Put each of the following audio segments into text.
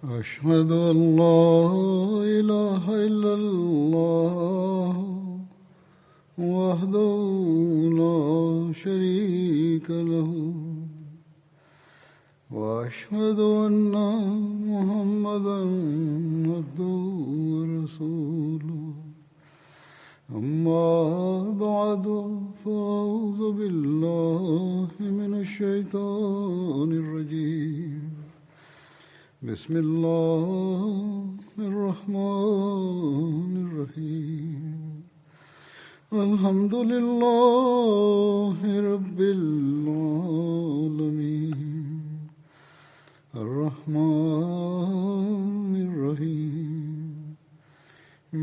أشهد أن لا إله إلا الله وحده لا شريك له وأشهد أن محمدا عبده ورسوله أما بعد فأعوذ بالله من الشيطان الرجيم بسم الله الرحمن الرحيم الحمد لله رب العالمين الرحمن الرحيم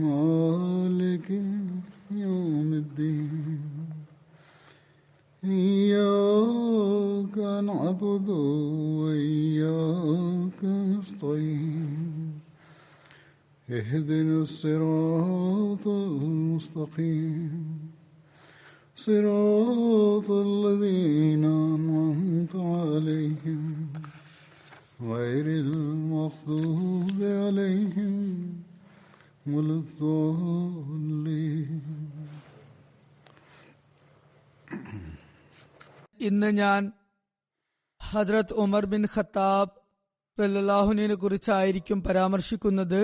مالك يوم الدين إياك نعبد وإياك نستعين اهدنا الصراط المستقيم صراط الذين أنعمت عليهم غير المغضوب عليهم ولا الضالين. ഇന്ന് ഞാൻ ഹദ്രത്ത് Umar bin Khattab റളിയല്ലാഹുവിനെ കുറിച്ചായിരിക്കും പരാമർശിക്കുന്നത്.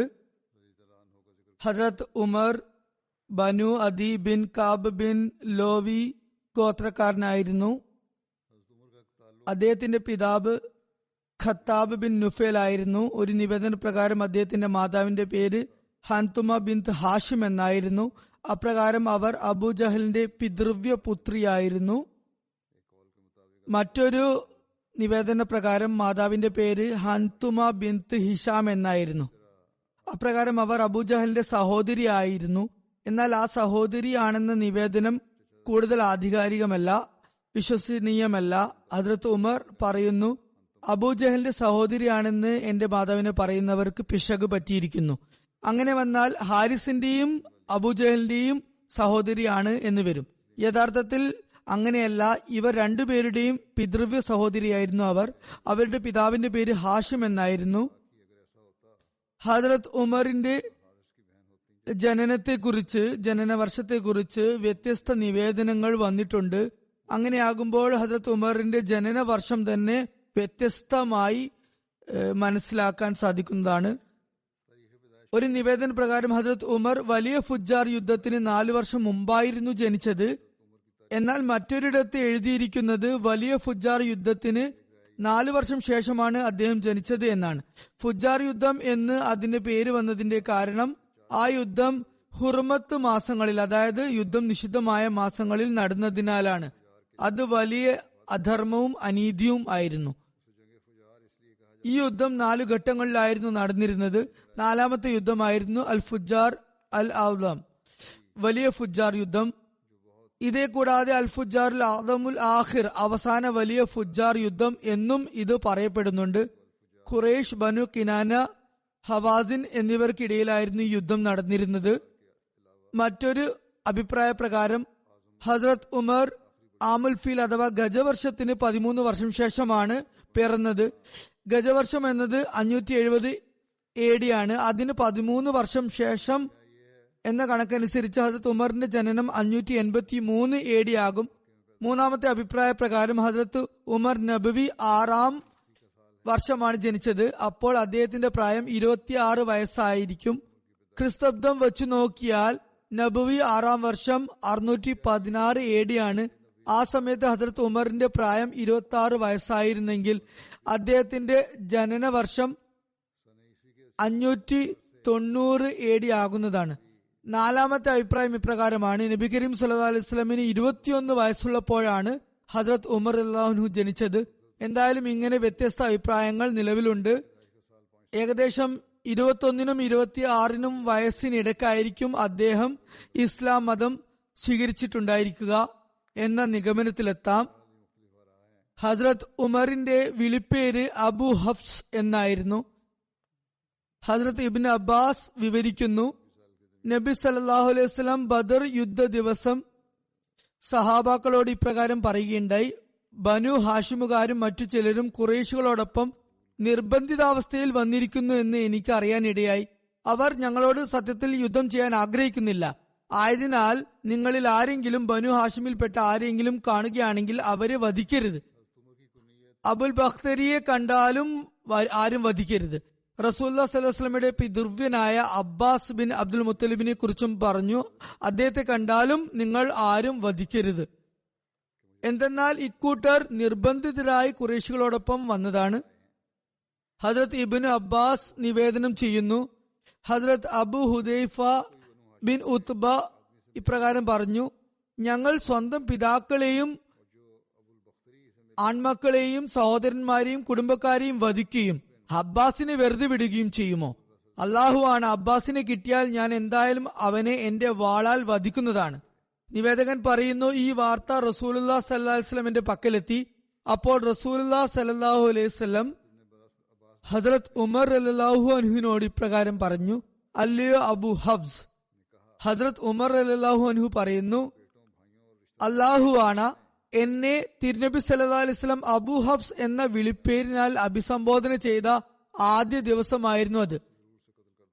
ഹദ്രത്ത് ഉമർ ബനു അദി ബിൻ കാബ് ബിൻ ലോവി ഗോത്രക്കാരനായിരുന്നു. അദ്ദേഹത്തിന്റെ പിതാവ് ഖത്താബ് ബിൻ നുഫേൽ ആയിരുന്നു. ഒരു നിവേദന പ്രകാരം അദ്ദേഹത്തിന്റെ മാതാവിന്റെ പേര് ഹൻതുമ ബിൻത് ഹാഷിം എന്നായിരുന്നു. അപ്രകാരം അവർ അബൂജഹലിന്റെ പിതൃവ്യ പുത്രിയായിരുന്നു. മറ്റൊരു നിവേദന പ്രകാരം മാതാവിന്റെ പേര് ഹൻതുമ ബിൻത് ഹിഷാം എന്നായിരുന്നു. അപ്രകാരം അവർ അബൂജഹലിന്റെ സഹോദരി ആയിരുന്നു. എന്നാൽ ആ സഹോദരിയാണെന്ന നിവേദനം കൂടുതൽ ആധികാരികമല്ല, വിശ്വസനീയമല്ല. ഹദ്രത്ത് ഉമർ പറയുന്നു, അബൂജഹലിന്റെ സഹോദരിയാണെന്ന് എന്റെ മാതാവിനെ പറയുന്നവർക്ക് പിശക് പറ്റിയിരിക്കുന്നു. അങ്ങനെ വന്നാൽ ഹാരിസിന്റെയും അബൂജഹലിന്റെയും സഹോദരിയാണ് എന്ന് വരും. യഥാർത്ഥത്തിൽ അങ്ങനെയല്ല. ഇവർ രണ്ടുപേരുടെയും പിതൃവ്യ സഹോദരിയായിരുന്നു. അവരുടെ പിതാവിന്റെ പേര് ഹാഷിം എന്നായിരുന്നു. ഹദ്രത്ത് ഉമറിന്റെ ജനന വർഷത്തെക്കുറിച്ച് വ്യത്യസ്ത നിവേദനങ്ങൾ വന്നിട്ടുണ്ട്. അങ്ങനെയാകുമ്പോൾ ഹദ്രത്ത് ഉമറിന്റെ ജനന വർഷം തന്നെ വ്യത്യസ്തമായി മനസ്സിലാക്കാൻ സാധിക്കുന്നതാണ്. ഒരു നിവേദന പ്രകാരം ഹദ്രത്ത് ഉമർ വലിയ ഫുജാർ യുദ്ധത്തിന് 4 വർഷം മുമ്പായിരുന്നു ജനിച്ചത്. എന്നാൽ മറ്റൊരിടത്ത് എഴുതിയിരിക്കുന്നത് വലിയ ഫുജാർ യുദ്ധത്തിന് 4 വർഷം ശേഷമാണ് അദ്ദേഹം ജനിച്ചത് എന്നാണ്. ഫുജാർ യുദ്ധം എന്ന് അതിന്റെ പേര് വന്നതിന്റെ കാരണം ആ യുദ്ധം ഹുർമത്ത് മാസങ്ങളിൽ, അതായത് യുദ്ധം നിഷിദ്ധമായ മാസങ്ങളിൽ നടന്നതിനാലാണ്. അത് വലിയ അധർമ്മവും അനീതിയും ആയിരുന്നു. ഈ യുദ്ധം 4 ഘട്ടങ്ങളിലായിരുന്നു നടന്നിരുന്നത്. 4ാമത്തെ യുദ്ധമായിരുന്നു അൽ ഫുജാർ അൽ ഔലം, വലിയ ഫുജാർ യുദ്ധം. ഇതേ കൂടാതെ അൽ ഫുജാർ അൽ ആദമുൽ ആഖിർ, അവസാന വലിയ ഫുജാർ യുദ്ധം എന്നും ഇത് പറയപ്പെടുന്നുണ്ട്. ഖുറൈഷ്, ബനു കിനാന, ഹവാസിൻ എന്നിവർക്കിടയിലായിരുന്നു ഈ യുദ്ധം നടന്നിരുന്നത്. മറ്റൊരു അഭിപ്രായ പ്രകാരം ഹസ്രത്ത് ഉമർ ആമുൽ ഫീൽ അഥവാ ഗജവർഷത്തിന് 13 വർഷം ശേഷമാണ് പിറന്നത്. ഗജവർഷം എന്നത് 570 AD ആണ്. അതിന് 13 വർഷം ശേഷം എന്ന കണക്കനുസരിച്ച് ഹസ്രത്ത് ഉമറിന്റെ ജനനം 583 AD ആകും. 3ാമത്തെ അഭിപ്രായ പ്രകാരം ഹസ്രത്ത് ഉമർ നബവി 6ാം വർഷമാണ് ജനിച്ചത്. അപ്പോൾ അദ്ദേഹത്തിന്റെ പ്രായം 26 വയസ്സായിരിക്കും. ക്രിസ്തബ്ദം വെച്ചു നോക്കിയാൽ നബവി 6ാം വർഷം 616 AD ആണ്. ആ സമയത്ത് ഹദ്രത്ത് ഉമറിന്റെ പ്രായം 26 വയസ്സായിരുന്നെങ്കിൽ അദ്ദേഹത്തിന്റെ ജനന വർഷം 590 AD ആകുന്നതാണ്. 4ാമത്തെ അഭിപ്രായം ഇപ്രകാരമാണ്. നബി കരീം സല്ലല്ലാഹു അലൈഹി വസല്ലമന് 21 വയസ്സുള്ളപ്പോഴാണ് ഹദ്രത്ത് ഉമർ റളിയല്ലാഹു അൻഹു ജനിച്ചത്. എന്തായാലും ഇങ്ങനെ വ്യത്യസ്ത അഭിപ്രായങ്ങൾ നിലവിലുണ്ട്. ഏകദേശം 21നും 26നും വയസ്സിനിടക്കായിരിക്കും അദ്ദേഹം ഇസ്ലാം മതം സ്വീകരിച്ചിട്ടുണ്ടായിരിക്കുക എന്ന നിഗമനത്തിലെത്താം. ഹസ്രത്ത് ഉമറിന്റെ വിളിപ്പേര് അബു ഹഫ്സ് എന്നായിരുന്നു. ഹസ്രത്ത് ഇബ്നു അബ്ബാസ് വിവരിക്കുന്നു, നബി സല്ലല്ലാഹു അലൈഹി വസല്ലം ബദർ യുദ്ധ ദിവസം സഹാബാക്കളോട് ഇപ്രകാരം പറയുകയുണ്ടായി: ബനു ഹാഷിമുകാരും മറ്റു ചിലരും ഖുറൈശികളോടൊപ്പം നിർബന്ധിതാവസ്ഥയിൽ വന്നിരിക്കുന്നു എന്ന് എനിക്ക് അറിയാനിടയായി. അവർ ഞങ്ങളോട് സത്യത്തിൽ യുദ്ധം ചെയ്യാൻ ആഗ്രഹിക്കുന്നില്ല. ആയതിനാൽ നിങ്ങളിൽ ആരെങ്കിലും ബനു ഹാഷിമിൽപ്പെട്ട ആരെങ്കിലും കാണുകയാണെങ്കിൽ അവരെ വധിക്കരുത്. അബുൽ ബഖ്തരിയെ കണ്ടാലും ആരും വധിക്കരുത്. റസൂലുള്ളാഹി സ്വല്ലല്ലാഹു അലൈഹി വസല്ലമയുടെ പിതൃവ്യനായ അബ്ബാസ് ബിൻ അബ്ദുൽ മുത്തലിബിനെ കുറിച്ചും പറഞ്ഞു, അദ്ദേഹത്തെ കണ്ടാലും നിങ്ങൾ ആരും വധിക്കരുത്. എന്തെന്നാൽ ഇക്കൂട്ടർ നിർബന്ധിതരായി ഖുറൈശികളോടൊപ്പം വന്നതാണ്. ഹസ്രത്ത് ഇബ്നു അബ്ബാസ് നിവേദനം ചെയ്യുന്നു, ഹസ്രത്ത് അബു ഹുദൈഫ ബിൻ ഉത്ബ ഇപ്രകാരം പറഞ്ഞു, ഞങ്ങൾ സ്വന്തം പിതാക്കളെയും ആൺമക്കളെയും സഹോദരന്മാരെയും കുടുംബക്കാരെയും വധിക്കുകയും അബ്ബാസിനെ വെറുതെ വിടുകയും ചെയ്യുമോ? അള്ളാഹു ആണ്, അബ്ബാസിനെ കിട്ടിയാൽ ഞാൻ എന്തായാലും അവനെ എന്റെ വാളാൽ വധിക്കുന്നതാണ്. നിവേദകൻ പറയുന്നു, ഈ വാർത്ത റസൂലുള്ളാഹി സ്വല്ലല്ലാഹു അലൈഹി വസല്ലമിന്റെ പക്കലെത്തി. അപ്പോൾ റസൂലുള്ളാഹി സ്വല്ലല്ലാഹു അലൈഹി വസല്ലം ഹദ്രത്ത് ഉമർ റളിയല്ലാഹു അൻഹുവിനോട് ഇപ്രകാരം പറഞ്ഞു, അല്ലയോ അബു ഹഫ്സ്. ഹദ്രത്ത് ഉമർ റളിയല്ലാഹു അൻഹു പറയുന്നു, അള്ളാഹു ആണ്, എന്നെ തിരുനബി സല്ലല്ലാഹു അലൈഹി വസല്ലം അബു ഹഫ്സ് എന്ന വിളിപ്പേരിനാൽ അഭിസംബോധന ചെയ്ത ആദ്യ ദിവസമായിരുന്നു അത്.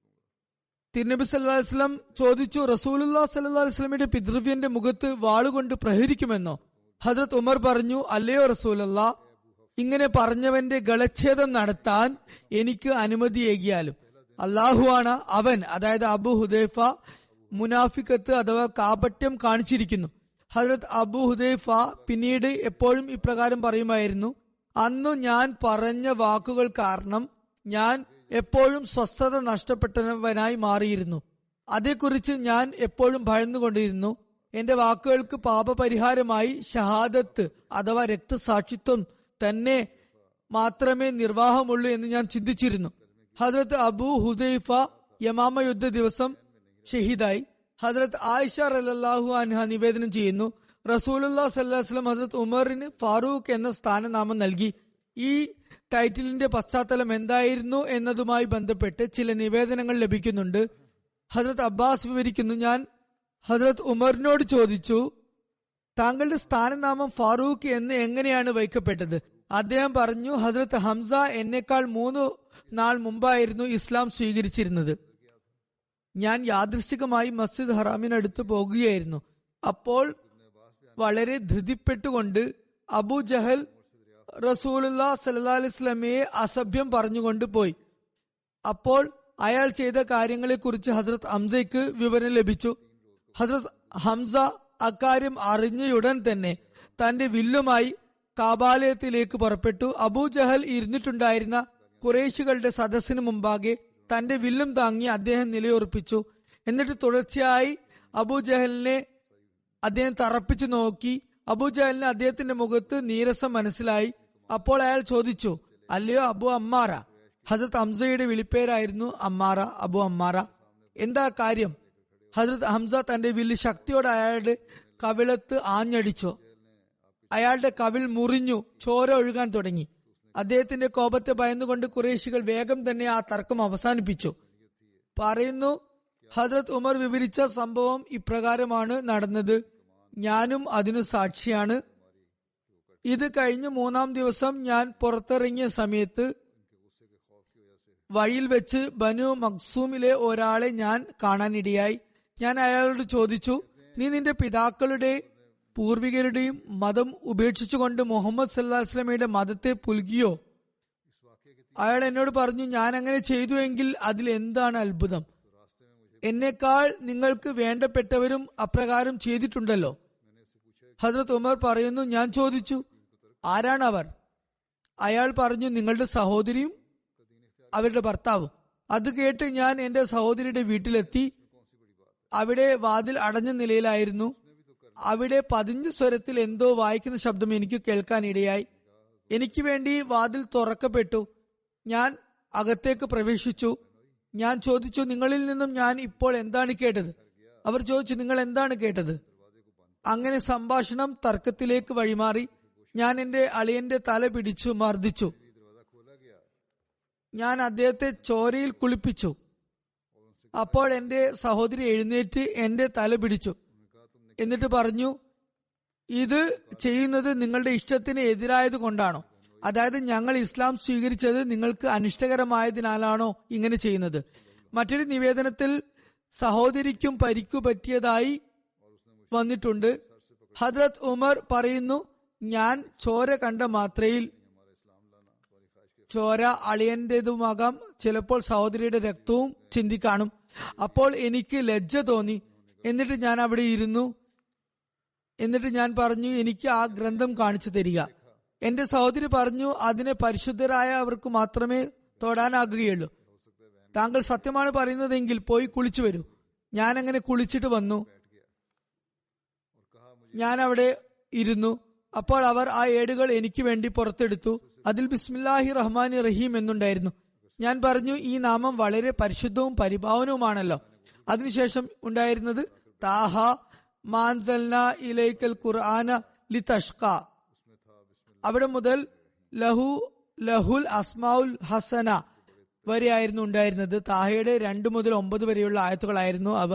തിരുനബി സല്ലല്ലാഹു അലൈഹി വസല്ലം ചോദിച്ചു, റസൂലുള്ളാഹി സ്വല്ലല്ലാഹു അലൈഹി വസല്ലമയുടെ പിതൃവ്യന്റെ മുഖത്ത് വാളുകൊണ്ട് പ്രഹരിക്കുമെന്നോ? ഹദ്രത്ത് ഉമർ പറഞ്ഞു, അല്ലയോ റസൂലല്ലാഹ്, ഇങ്ങനെ പറഞ്ഞവന്റെ ഗളച്ഛേദം നടത്താൻ എനിക്ക് അനുമതിയേകിയാലും. അള്ളാഹു ആണ്, അവൻ അതായത് അബു ഹുദൈഫ മുനാഫിക്കത്ത് അഥവാ കാപട്യം കാണിച്ചിരിക്കുന്നു. ഹദ്രത്ത് അബു ഹുദൈഫ പിന്നീട് എപ്പോഴും ഇപ്രകാരം പറയുമായിരുന്നു, അന്നു ഞാൻ പറഞ്ഞ വാക്കുകൾ കാരണം ഞാൻ എപ്പോഴും സ്വസ്ഥത നഷ്ടപ്പെട്ടവനായി മാറിയിരുന്നു. അതേക്കുറിച്ച് ഞാൻ എപ്പോഴും ഭയന്നുകൊണ്ടിരുന്നു. എന്റെ വാക്കുകൾക്ക് പാപപരിഹാരമായി ഷഹാദത്ത് അഥവാ രക്തസാക്ഷിത്വം തന്നെ മാത്രമേ നിർവാഹമുള്ളൂ എന്ന് ഞാൻ ചിന്തിച്ചിരുന്നു. ഹദ്രത്ത് അബു ഹുദൈഫ യമാമ യുദ്ധ ദിവസം ഷഹീദായി. ഹദ്രത്ത് ആയിഷ റളിയല്ലാഹു അൻഹ നിവേദനം ചെയ്യുന്നു, റസൂലുള്ളാഹി സ്വല്ലല്ലാഹു അലൈഹി വസല്ലം ഹദ്രത്ത് ഉമറിന് ഫാറൂഖ് എന്ന സ്ഥാനനാമം നൽകി. ഈ ടൈറ്റിലിന്റെ പശ്ചാത്തലം എന്തായിരുന്നു എന്നതുമായി ബന്ധപ്പെട്ട് ചില നിവേദനങ്ങൾ ലഭിക്കുന്നുണ്ട്. ഹദ്രത്ത് അബ്ബാസ് വിവരിക്കുന്നു, ഞാൻ ഹദ്രത്ത് ഉമറിനോട് ചോദിച്ചു, താങ്കളുടെ സ്ഥാനനാമം ഫാറൂഖ് എന്ന് എങ്ങനെയാണ് വയ്ക്കപ്പെട്ടത്? അദ്ദേഹം പറഞ്ഞു, ഹദ്രത്ത് ഹംസ എന്നെക്കാൾ 3 നാൾ മുമ്പായിരുന്നു ഇസ്ലാം സ്വീകരിച്ചിരുന്നത്. ഞാൻ യാദൃശ്ചികമായി മസ്ജിദ് ഹറാമിനടുത്ത് പോകുകയായിരുന്നു. അപ്പോൾ വളരെ ധൃതിപ്പെട്ടുകൊണ്ട് അബൂ ജഹൽ റസൂലുള്ളാഹി സ്വല്ലല്ലാഹു അലൈഹി വസല്ലമയെ അസഭ്യം പറഞ്ഞുകൊണ്ട് പോയി. അപ്പോൾ അയാൾ ചെയ്ത കാര്യങ്ങളെ കുറിച്ച് ഹസ്രത്ത് ഹംസയ്ക്ക് വിവരം ലഭിച്ചു. ഹസ്രത്ത് ഹംസ അക്കാര്യം അറിഞ്ഞയുടൻ തന്നെ തന്റെ വില്ലുമായി കാബാലയത്തിലേക്ക് പുറപ്പെട്ടു. അബൂ ജഹൽ ഇരുന്നിട്ടുണ്ടായിരുന്ന ഖുറൈശികളുടെ സദസ്സിന് മുമ്പാകെ തന്റെ വില്ലും താങ്ങി അദ്ദേഹം നിലയുറപ്പിച്ചു. എന്നിട്ട് തുടർച്ചയായി അബൂ ജഹലിനെ അദ്ദേഹം തറപ്പിച്ചു നോക്കി. അബൂ ജഹലിന് അദ്ദേഹത്തിന്റെ മുഖത്ത് നീരസം മനസ്സിലായി. അപ്പോൾ അയാൾ ചോദിച്ചു, അല്ലയോ അബു അമ്മാറ? ഹസ്രത്ത് ഹംസയുടെ വിളിപ്പേരായിരുന്നു അമ്മാറ, അബു അമ്മാറ. എന്താ കാര്യം? ഹസ്രത്ത് ഹംസ തന്റെ വില്ല് ശക്തിയോടെ അയാളുടെ കവിളത്ത് ആഞ്ഞടിച്ചു. അയാളുടെ കവിൾ മുറിഞ്ഞു, ചോര ഒഴുകാൻ തുടങ്ങി. അദ്ദേഹത്തിന്റെ കോപത്തെ ഭയന്നുകൊണ്ട് ഖുറൈശികൾ വേഗം തന്നെ ആ തർക്കം അവസാനിപ്പിച്ചു. പറയുന്നു, ഹദ്രത്ത് ഉമർ വിവരിച്ച സംഭവം ഇപ്രകാരമാണ് നടന്നത്. ഞാനും അതിനു സാക്ഷിയാണ്. ഇത് കഴിഞ്ഞ് 3-ാം ദിവസം ഞാൻ പുറത്തിറങ്ങിയ സമയത്ത് വഴിയിൽ വെച്ച് ബനു മഖ്സൂമിലെ ഒരാളെ ഞാൻ കാണാനിടയായി. ഞാൻ അയാളോട് ചോദിച്ചു, നീ നിന്റെ പിതാക്കളുടെ പൂർവികരുടെയും മതം ഉപേക്ഷിച്ചുകൊണ്ട് മുഹമ്മദ് സല്ലല്ലാഹു അലൈഹി വസല്ലമയുടെ മതത്തെ പുൽകിയോ? അയാൾ എന്നോട് പറഞ്ഞു, ഞാൻ അങ്ങനെ ചെയ്തു എങ്കിൽ അതിൽ എന്താണ് അത്ഭുതം? എന്നേക്കാൾ നിങ്ങൾക്ക് വേണ്ടപ്പെട്ടവരും അപ്രകാരം ചെയ്തിട്ടുണ്ടല്ലോ. ഹദ്രത്ത് ഉമർ പറയുന്നു, ഞാൻ ചോദിച്ചു, ആരാണ് അവർ? അയാൾ പറഞ്ഞു, നിങ്ങളുടെ സഹോദരിയും അവരുടെ ഭർത്താവും. അത് കേട്ട് ഞാൻ എന്റെ സഹോദരിയുടെ വീട്ടിലെത്തി. അവിടെ വാതിൽ അടഞ്ഞ നിലയിലായിരുന്നു. അവിടെ പതിഞ്ഞ സ്വരത്തിൽ എന്തോ വായിക്കുന്ന ശബ്ദം എനിക്ക് കേൾക്കാൻ ഇടയായി. എനിക്ക് വേണ്ടി വാതിൽ തുറക്കപ്പെട്ടു. ഞാൻ അകത്തേക്ക് പ്രവേശിച്ചു. ഞാൻ ചോദിച്ചു, നിങ്ങളിൽ നിന്നും ഞാൻ ഇപ്പോൾ എന്താണ് കേട്ടത്? അവർ ചോദിച്ചു, നിങ്ങൾ എന്താണ് കേട്ടത്? അങ്ങനെ സംഭാഷണം തർക്കത്തിലേക്ക് വഴിമാറി. ഞാൻ എന്റെ അളിയന്റെ തല പിടിച്ചു മർദ്ദിച്ചു. ഞാൻ അദ്ദേഹത്തെ ചോരയിൽ കുളിപ്പിച്ചു. അപ്പോൾ എന്റെ സഹോദരി എഴുന്നേറ്റ് എന്റെ തല പിടിച്ചു. എന്നിട്ട് പറഞ്ഞു, ഇത് ചെയ്യുന്നത് നിങ്ങളുടെ ഇഷ്ടത്തിന് എതിരായത് കൊണ്ടാണോ? അതായത് ഞങ്ങൾ ഇസ്ലാം സ്വീകരിച്ചത് നിങ്ങൾക്ക് അനിഷ്ടകരമായതിനാലാണോ ഇങ്ങനെ ചെയ്യുന്നത്? മറ്റൊരു നിവേദനത്തിൽ സഹോദരിക്കും പരിക്കു പറ്റിയതായി വന്നിട്ടുണ്ട്. ഹദ്രത്ത് ഉമർ പറയുന്നു, ഞാൻ ചോര കണ്ട മാത്രയിൽ, ചോര അളിയന്റേതുമാകാം, ചിലപ്പോൾ സഹോദരിയുടെ രക്തവും ചിന്തിക്കാണും. അപ്പോൾ എനിക്ക് ലജ്ജ തോന്നി. എന്നിട്ട് ഞാൻ അവിടെ ഇരുന്നു. എന്നിട്ട് ഞാൻ പറഞ്ഞു, എനിക്ക് ആ ഗ്രന്ഥം കാണിച്ചു തരിക. എന്റെ സഹോദരി പറഞ്ഞു, അതിനെ പരിശുദ്ധരായവർക്ക് മാത്രമേ തൊടാനാകുകയുള്ളൂ. താങ്കൾ സത്യമാണ് പറയുന്നതെങ്കിൽ പോയി കുളിച്ചു വരൂ. ഞാൻ അങ്ങനെ കുളിച്ചിട്ട് വന്നു. ഞാൻ അവിടെ ഇരുന്നു. അപ്പോൾ അവർ ആ ഏടുകൾ എനിക്ക് വേണ്ടി പുറത്തെടുത്ു. അതിൽ ബിസ്മില്ലാഹി റഹ്മാനി റഹീം എന്നുണ്ടായിരുന്നു. ഞാൻ പറഞ്ഞു, ഈ നാമം വളരെ പരിശുദ്ധവും പരിഭാവനവുമാണല്ലോ. അതിനുശേഷം ഉണ്ടായിരുന്നത് താഹ മാൻസൽന ഇലൈക്കൽ ഖുർആന ലിതഷ്ക. അവിടെ മുതൽ ലഹുൽ അസ്മാഉൽ ഹസന വരെയായിരുന്നു ഉണ്ടായിരുന്നത്. താഹയുടെ 2 മുതൽ 9 വരെയുള്ള ആയത്തുകളായിരുന്നു അവ.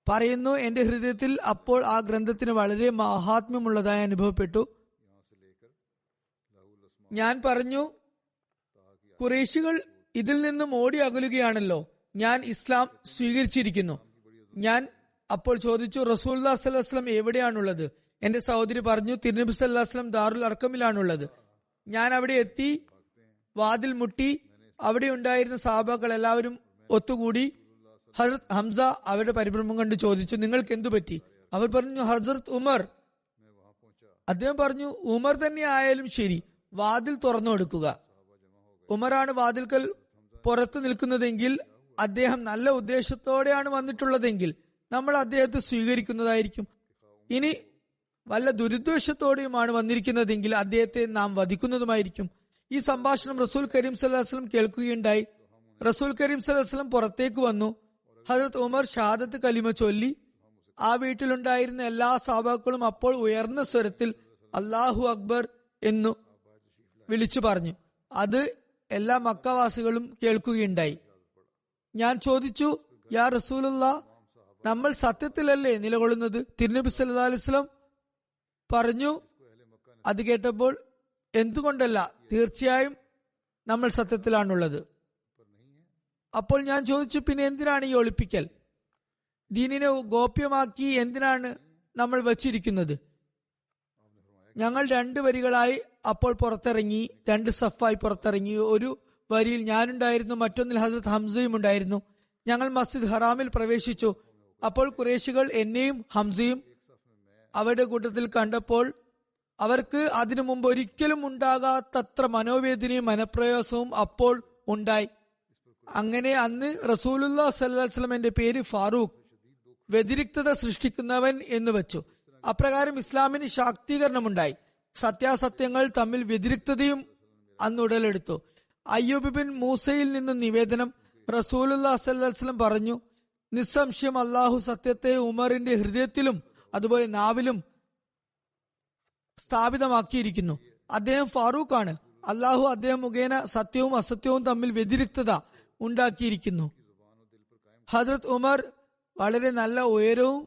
പറയുന്നു, എന്റെ ഹൃദയത്തിൽ അപ്പോൾ ആ ഗ്രന്ഥത്തിന് വളരെ മഹാത്മ്യമുള്ളതായി അനുഭവപ്പെട്ടു. ഞാൻ പറഞ്ഞു, ഖുറൈശികൾ ഇതിൽ നിന്നും ഓടി അകലുകയാണല്ലോ, ഞാൻ ഇസ്ലാം സ്വീകരിച്ചിരിക്കുന്നു. ഞാൻ അപ്പോൾ ചോദിച്ചു, റസൂലുള്ളാഹി സ്വല്ലല്ലാഹു അലൈഹി വസല്ലം എവിടെയാണുള്ളത്? എന്റെ സഹോദരി പറഞ്ഞു, തിരുനബി സല്ലല്ലാഹു അലൈഹി വസല്ലം ദാറുൽ അർഖമിലാണുള്ളത്. ഞാൻ അവിടെ എത്തി, വാതിൽ മുട്ടി. അവിടെ ഉണ്ടായിരുന്ന സഹാബാക്കൾ എല്ലാവരും ഒത്തുകൂടി. ഹസ്രത്ത് ഹംസ അവരുടെ പരിഭ്രമം കണ്ട് ചോദിച്ചു, നിങ്ങൾക്ക് എന്തു പറ്റി? അവർ പറഞ്ഞു, ഹസ്രത്ത് ഉമർ. അദ്ദേഹം പറഞ്ഞു, ഉമർ തന്നെ ആയാലും ശരി, വാതിൽ തുറന്നു കൊടുക്കുക. ഉമറാണ് വാതിൽക്കൽ പുറത്തു നിൽക്കുന്നതെങ്കിൽ, അദ്ദേഹം നല്ല ഉദ്ദേശത്തോടെയാണ് വന്നിട്ടുള്ളതെങ്കിൽ നമ്മൾ അദ്ദേഹത്തെ സ്വീകരിക്കുന്നതായിരിക്കും. ഇനി വല്ല ദുരുദ്ദേശത്തോടെയുമാണ് വന്നിരിക്കുന്നതെങ്കിൽ അദ്ദേഹത്തെ നാം വധിക്കുന്നതുമായിരിക്കും. ഈ സംഭാഷണം റസൂൽ കരീം സല്ലല്ലാഹു അലൈഹി വസല്ലം കേൾക്കുകയുണ്ടായി. റസൂൽ കരീം സല്ലല്ലാഹു അലൈഹി വസല്ലം പുറത്തേക്ക് വന്നു. ഹദ്രത്ത് ഉമർ ഷഹാദത്ത് കലിമ ചൊല്ലി. ആ വീട്ടിലുണ്ടായിരുന്ന എല്ലാ സഹാബാക്കളും അപ്പോൾ ഉയർന്ന സ്വരത്തിൽ അല്ലാഹു അക്ബർ എന്നു വിളിച്ചു പറഞ്ഞു. അത് എല്ലാ മക്കവാസികളും കേൾക്കുകയുണ്ടായി. ഞാൻ ചോദിച്ചു, യാ റസൂലുള്ളാഹ്, നമ്മൾ സത്യത്തിലല്ലേ നിലകൊള്ളുന്നത്? തിരുനബി സല്ലല്ലാഹു അലൈഹി വസല്ലം പറഞ്ഞു, അത് കേട്ടപ്പോൾ, എന്തുകൊണ്ടല്ല, തീർച്ചയായും നമ്മൾ സത്യത്തിലാണുള്ളത്. അപ്പോൾ ഞാൻ ചോദിച്ചു, പിന്നെ എന്തിനാണ് ഈ ഒളിപ്പിക്കൽ? ദീനിനെ ഗോപ്യമാക്കി എന്തിനാണ് നമ്മൾ വച്ചിരിക്കുന്നത്? ഞങ്ങൾ 2 വരികളായി അപ്പോൾ പുറത്തിറങ്ങി, 2 സഫായി പുറത്തിറങ്ങി. ഒരു വരിയിൽ ഞാനുണ്ടായിരുന്നു, മറ്റൊന്നിൽ ഹസ്രത്ത് ഹംസയും ഉണ്ടായിരുന്നു. ഞങ്ങൾ മസ്ജിദ് ഹറാമിൽ പ്രവേശിച്ചു. അപ്പോൾ ഖുറൈശികൾ എന്നെയും ഹംസയും അവരുടെ കൂട്ടത്തിൽ കണ്ടപ്പോൾ അവർക്ക് അതിനു മുമ്പ് ഒരിക്കലും ഉണ്ടാകാത്തത്ര മനോവേദനയും മനപ്രയാസവും അപ്പോൾ ഉണ്ടായി. അങ്ങനെ അന്ന് റസൂലുള്ളാഹി സ്വല്ലല്ലാഹു അലൈഹി വസല്ലം എന്റെ പേര് ഫാറൂഖ്, വ്യതിരിക്തത സൃഷ്ടിക്കുന്നവൻ എന്ന് വെച്ചു. അപ്രകാരം ഇസ്ലാമിന് ശാക്തീകരണമുണ്ടായി. സത്യാസത്യങ്ങൾ തമ്മിൽ വ്യതിരിക്തതയും അന്ന് ഉടലെടുത്തു. അയ്യൂബ് ബിൻ മൂസയിൽ നിന്ന് നിവേദനം, റസൂലുള്ളാഹി സ്വല്ലല്ലാഹു അലൈഹി വസല്ലം പറഞ്ഞു, നിസ്സംശയം അള്ളാഹു സത്യത്തെ ഉമറിന്റെ ഹൃദയത്തിലും അതുപോലെ നാവിലും സ്ഥാപിതമാക്കിയിരിക്കുന്നു. അദ്ദേഹം ഫാറൂഖാണ്. അള്ളാഹു അദ്ദേഹം മുഖേന സത്യവും അസത്യവും തമ്മിൽ വ്യതിരിക്തത ഉണ്ടാക്കിയിരിക്കുന്നു. ഹദ്രത്ത് ഉമർ വളരെ നല്ല ഉയരവും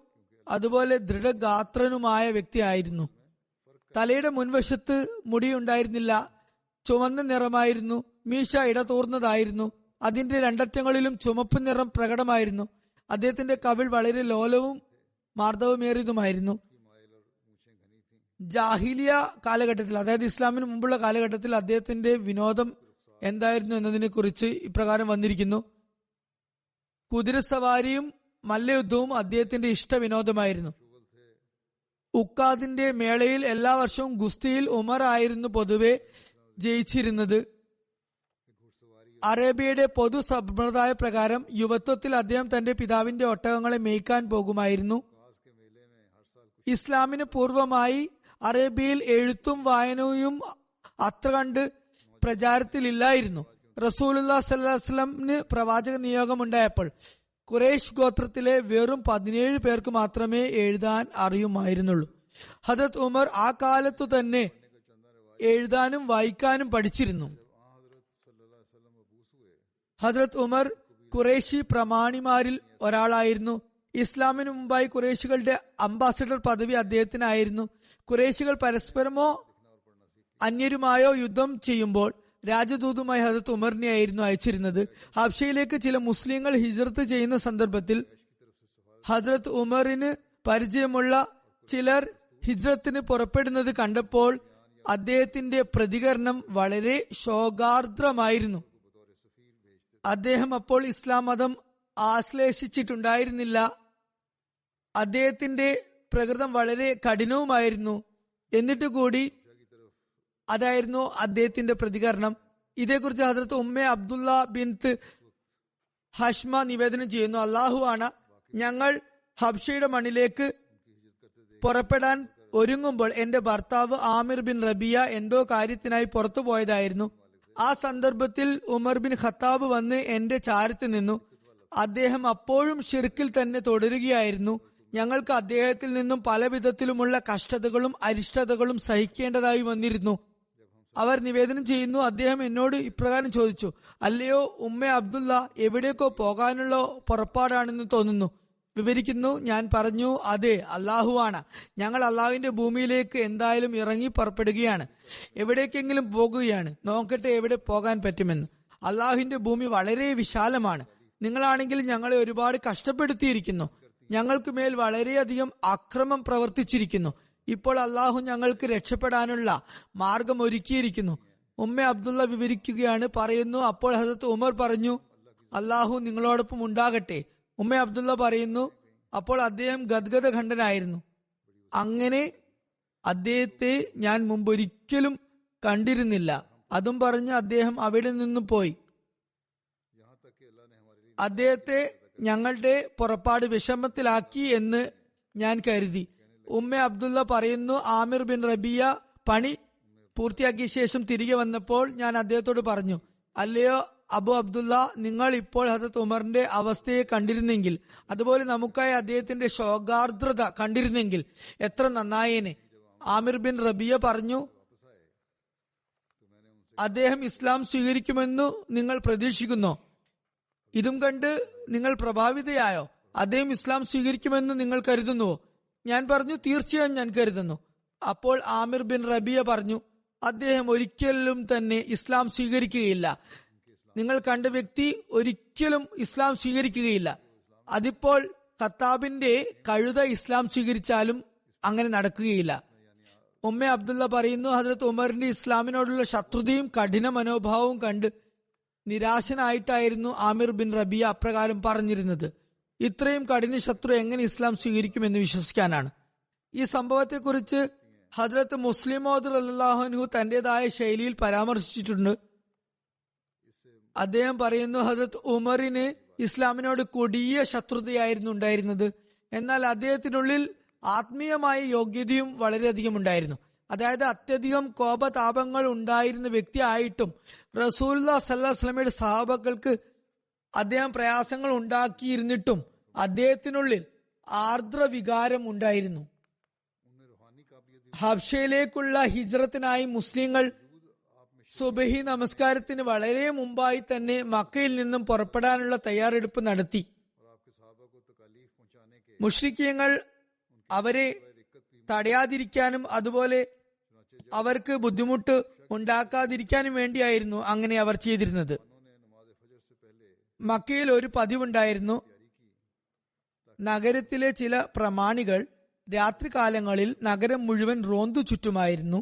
അതുപോലെ ദൃഢഗാത്രനുമായ വ്യക്തിയായിരുന്നു. തലയുടെ മുൻവശത്ത് മുടിയുണ്ടായിരുന്നില്ല, ചുവന്ന നിറമായിരുന്നു. മീശ ഇടതൂർന്നതായിരുന്നു. അതിന്റെ 2 അറ്റങ്ങളിലും ചുമപ്പ് നിറം പ്രകടമായിരുന്നു. അദ്ദേഹത്തിന്റെ കവിൾ വളരെ ലോലവും മാർദ്ദവമേറിയതുമായിരുന്നു. ജാഹിലിയ കാലഘട്ടത്തിൽ, അതായത് ഇസ്ലാമിന് മുമ്പുള്ള കാലഘട്ടത്തിൽ അദ്ദേഹത്തിന്റെ വിനോദം എന്തായിരുന്നു എന്നതിനെ കുറിച്ച് ഇപ്രകാരം വന്നിരിക്കുന്നു. കുതിരസവാരിയും മല്ലയുദ്ധവും അദ്ദേഹത്തിന്റെ ഇഷ്ടവിനോദമായിരുന്നു. ഉക്കാദിന്റെ മേളയിൽ എല്ലാ വർഷവും ഗുസ്തിയിൽ ഉമർ ആയിരുന്നു പൊതുവെ ജയിച്ചിരുന്നത്. അറേബ്യയുടെ പൊതു സമ്പ്രദായ പ്രകാരം യുവത്വത്തിൽ അദ്ദേഹം തന്റെ പിതാവിന്റെ ഒട്ടകങ്ങളെ മേയ്ക്കാൻ പോകുമായിരുന്നു. ഇസ്ലാമിന് പൂർവമായി അറേബ്യയിൽ എഴുത്തും വായനയും അത്ര കണ്ട് പ്രചാരത്തിലില്ലായിരുന്നു. റസൂലുള്ളാഹി സ്വല്ലല്ലാഹു അലൈഹി വസല്ലമിന് പ്രവാചക നിയോഗമുണ്ടായപ്പോൾ ഖുറൈശ് ഗോത്രത്തിലെ വെറും 17 പേർക്ക് മാത്രമേ എഴുതാൻ അറിയുമായിരുന്നുള്ളൂ. ഹദരത്ത് ഉമർ ആ കാലത്തു തന്നെ എഴുതാനും വായിക്കാനും പഠിച്ചിരുന്നു. ഹദരത്ത് ഉമർ ഖുറൈശി പ്രമാണിമാരിൽ ഒരാളായിരുന്നു. ഇസ്ലാമിന് മുമ്പായി ഖുറൈശികളുടെ അംബാസഡർ പദവി അദ്ദേഹത്തിനായിരുന്നു. ഖുറൈശികൾ പരസ്പരമോ അന്യരുമായോ യുദ്ധം ചെയ്യുമ്പോൾ രാജദൂതുമായി ഹദരത്ത് ഉമറിനെ ആയിരുന്നു അയച്ചിരുന്നത്. ഹബ്ഷയിലേക്ക് ചില മുസ്ലിങ്ങൾ ഹിജ്റത്ത് ചെയ്യുന്ന സന്ദർഭത്തിൽ ഹദരത്ത് ഉമറിന് പരിചയമുള്ള ചിലർ ഹിജ്റത്തിന് പുറപ്പെടുന്നത് കണ്ടപ്പോൾ അദ്ദേഹത്തിന്റെ പ്രതികരണം വളരെ ശോകാർദ്രമായിരുന്നു. അദ്ദേഹം അപ്പോൾ ഇസ്ലാം മതം ആശ്ലേഷിച്ചിട്ടുണ്ടായിരുന്നില്ല. അദ്ദേഹത്തിന്റെ പ്രകൃതം വളരെ കഠിനവുമായിരുന്നു. എന്നിട്ട് കൂടി അതായിരുന്നു അദ്ദേഹത്തിന്റെ പ്രതികരണം. ഇതേക്കുറിച്ച് ഹസ്രത്ത് ഉമ്മ അബ്ദുള്ള ബിൻത്ത് ഹഷ്മ നിവേദനം ചെയ്യുന്നു, അള്ളാഹു ആണ്, ഞങ്ങൾ ഹബ്ഷയുടെ മണ്ണിലേക്ക് പുറപ്പെടാൻ ഒരുങ്ങുമ്പോൾ എന്റെ ഭർത്താവ് ആമിർ ബിൻ റബിയ എന്തോ കാര്യത്തിനായി പുറത്തു പോയതായിരുന്നു. ആ സന്ദർഭത്തിൽ ഉമർ ബിൻ ഖത്താബ് വന്ന് എന്റെ ചാരത്ത് നിന്നു. അദ്ദേഹം അപ്പോഴും ഷിർക്കിൽ തന്നെ തുടരുകയായിരുന്നു. ഞങ്ങൾക്ക് അദ്ദേഹത്തിൽ നിന്നും പല വിധത്തിലുമുള്ള കഷ്ടതകളും അരിഷ്ടതകളും സഹിക്കേണ്ടതായി വന്നിരുന്നു. അവർ നിവേദനം ചെയ്യുന്നു, അദ്ദേഹം എന്നോട് ഇപ്രകാരം ചോദിച്ചു, അല്ലയോ ഉമ്മ അബ്ദുള്ള, എവിടേക്കോ പോകാനുള്ള പുറപ്പാടാണെന്ന് തോന്നുന്നു. വിവരിക്കുന്നു, ഞാൻ പറഞ്ഞു, അതെ, അള്ളാഹുവാണ്, ഞങ്ങൾ അള്ളാഹുവിന്റെ ഭൂമിയിലേക്ക് എന്തായാലും ഇറങ്ങി പുറപ്പെടുകയാണ്, എവിടേക്കെങ്കിലും പോകുകയാണ്, നോക്കട്ടെ എവിടെ പോകാൻ പറ്റുമെന്ന്. അള്ളാഹുവിന്റെ ഭൂമി വളരെ വിശാലമാണ്. നിങ്ങളാണെങ്കിൽ ഞങ്ങളെ ഒരുപാട് കഷ്ടപ്പെടുത്തിയിരിക്കുന്നു, ഞങ്ങൾക്ക് മേൽ വളരെയധികം അക്രമം പ്രവർത്തിച്ചിരിക്കുന്നു. ഇപ്പോൾ അള്ളാഹു ഞങ്ങൾക്ക് രക്ഷപ്പെടാനുള്ള മാർഗം ഒരുക്കിയിരിക്കുന്നു. ഉമ്മ അബ്ദുള്ള വിവരിക്കുകയാണ്, പറയുന്നു, അപ്പോൾ ഹസരത്ത് ഉമർ പറഞ്ഞു, അള്ളാഹു നിങ്ങളോടൊപ്പം ഉണ്ടാകട്ടെ. ഉമ്മ അബ്ദുള്ള പറയുന്നു, അപ്പോൾ അദ്ദേഹം ഗദ്ഗദ ഖണ്ഡനായിരുന്നു. അങ്ങനെ അദ്ദേഹത്തെ ഞാൻ മുമ്പൊരിക്കലും കണ്ടിരുന്നില്ല. അതും പറഞ്ഞ് അദ്ദേഹം അവിടെ നിന്നും പോയി. അദ്ദേഹത്തെ ഞങ്ങളുടെ പുറപ്പാട് വിഷമത്തിലാക്കി എന്ന് ഞാൻ കരുതി. ഉമ്മ അബ്ദുള്ള പറയുന്നു, ആമിർ ബിൻ റബിയ പണി പൂർത്തിയാക്കിയ ശേഷം തിരികെ വന്നപ്പോൾ ഞാൻ അദ്ദേഹത്തോട് പറഞ്ഞു, അല്ലയോ അബു അബ്ദുള്ള, നിങ്ങൾ ഇപ്പോൾ ഹദരത്ത് ഉമറിന്റെ അവസ്ഥയെ കണ്ടിരുന്നെങ്കിൽ, അതുപോലെ നമുക്കായി അദ്ദേഹത്തിന്റെ ശോകാർദ്രത കണ്ടിരുന്നെങ്കിൽ എത്ര നന്നായേനെ. ആമിർ ബിൻ റബിയ പറഞ്ഞു, അദ്ദേഹം ഇസ്ലാം സ്വീകരിക്കുമെന്നു നിങ്ങൾ പ്രതീക്ഷിക്കുന്നോ? ഇതും കണ്ട് നിങ്ങൾ പ്രഭാവിതയായോ? അദ്ദേഹം ഇസ്ലാം സ്വീകരിക്കുമെന്ന് നിങ്ങൾ കരുതുന്നുവോ? ഞാൻ പറഞ്ഞു, തീർച്ചയായും ഞാൻ കരുതുന്നു. അപ്പോൾ ആമിർ ബിൻ റബിയ പറഞ്ഞു, അദ്ദേഹം ഒരിക്കലും തന്നെ ഇസ്ലാം സ്വീകരിക്കുകയില്ല. നിങ്ങൾ കണ്ട വ്യക്തി ഒരിക്കലും ഇസ്ലാം സ്വീകരിക്കുകയില്ല. അതിപ്പോൾ ഖത്താബിന്റെ കഴുത ഇസ്ലാം സ്വീകരിച്ചാലും അങ്ങനെ നടക്കുകയില്ല. ഉമ്മ അബ്ദുള്ള പറയുന്നു, ഹദരത്ത് ഉമറിന്റെ ഇസ്ലാമിനോടുള്ള ശത്രുതയും കഠിന മനോഭാവവും കണ്ട് നിരാശനായിട്ടായിരുന്നു ആമിർ ബിൻ റബിയ അപ്രകാരം പറഞ്ഞിരുന്നത്. ഇത്രയും കഠിന ശത്രു എങ്ങനെ ഇസ്ലാം സ്വീകരിക്കുമെന്ന് വിശ്വസിക്കാനാണ്. ഈ സംഭവത്തെക്കുറിച്ച് ഹദ്രത്ത് മുസ്ലിം മൗദ് റളിയല്ലാഹു അൻഹു തന്റേതായ ശൈലിയിൽ പരാമർശിച്ചിട്ടുണ്ട്. അദ്ദേഹം പറയുന്നു, ഹദ്രത്ത് ഉമറിന് ഇസ്ലാമിനോട് കൊടിയ ശത്രുതയായിരുന്നു ഉണ്ടായിരുന്നത്. എന്നാൽ അദ്ദേഹത്തിനുള്ളിൽ ആത്മീയമായ യോഗ്യതയും വളരെയധികം ഉണ്ടായിരുന്നു. അതായത് അത്യധികം കോപതാപങ്ങൾ ഉണ്ടായിരുന്ന വ്യക്തിയായിട്ടും റസൂലുള്ളാഹി സ്വല്ലല്ലാഹു അലൈഹി വസല്ലമയുടെ സഹാബക്കൾക്ക് അദ്ദേഹം പ്രയാസങ്ങൾ ഉണ്ടാക്കിയിരുന്നിട്ടും അദ്ദേഹത്തിനുള്ളിൽ ആർദ്ര വികാരം ഉണ്ടായിരുന്നു. ഹബ്ഷയിലേക്കുള്ള ഹിജ്റത്തിനായി മുസ്ലിങ്ങൾ സുബഹി നമസ്കാരത്തിന് വളരെ മുമ്പായി തന്നെ മക്കയിൽ നിന്നും പുറപ്പെടാനുള്ള തയ്യാറെടുപ്പ് നടത്തി. മുശ്രിക്കീങ്ങൾ അവരെ തടയാതിരിക്കാനും അതുപോലെ അവർക്ക് ബുദ്ധിമുട്ട് ഉണ്ടാക്കാതിരിക്കാനും വേണ്ടിയായിരുന്നു അങ്ങനെ അവർ ചെയ്തിരുന്നത്. മക്കയിൽ ഒരു പതിവുണ്ടായിരുന്നു. നഗരത്തിലെ ചില പ്രമാണികൾ രാത്രികാലങ്ങളിൽ നഗരം മുഴുവൻ റോന്തു ചുറ്റുമായിരുന്നു.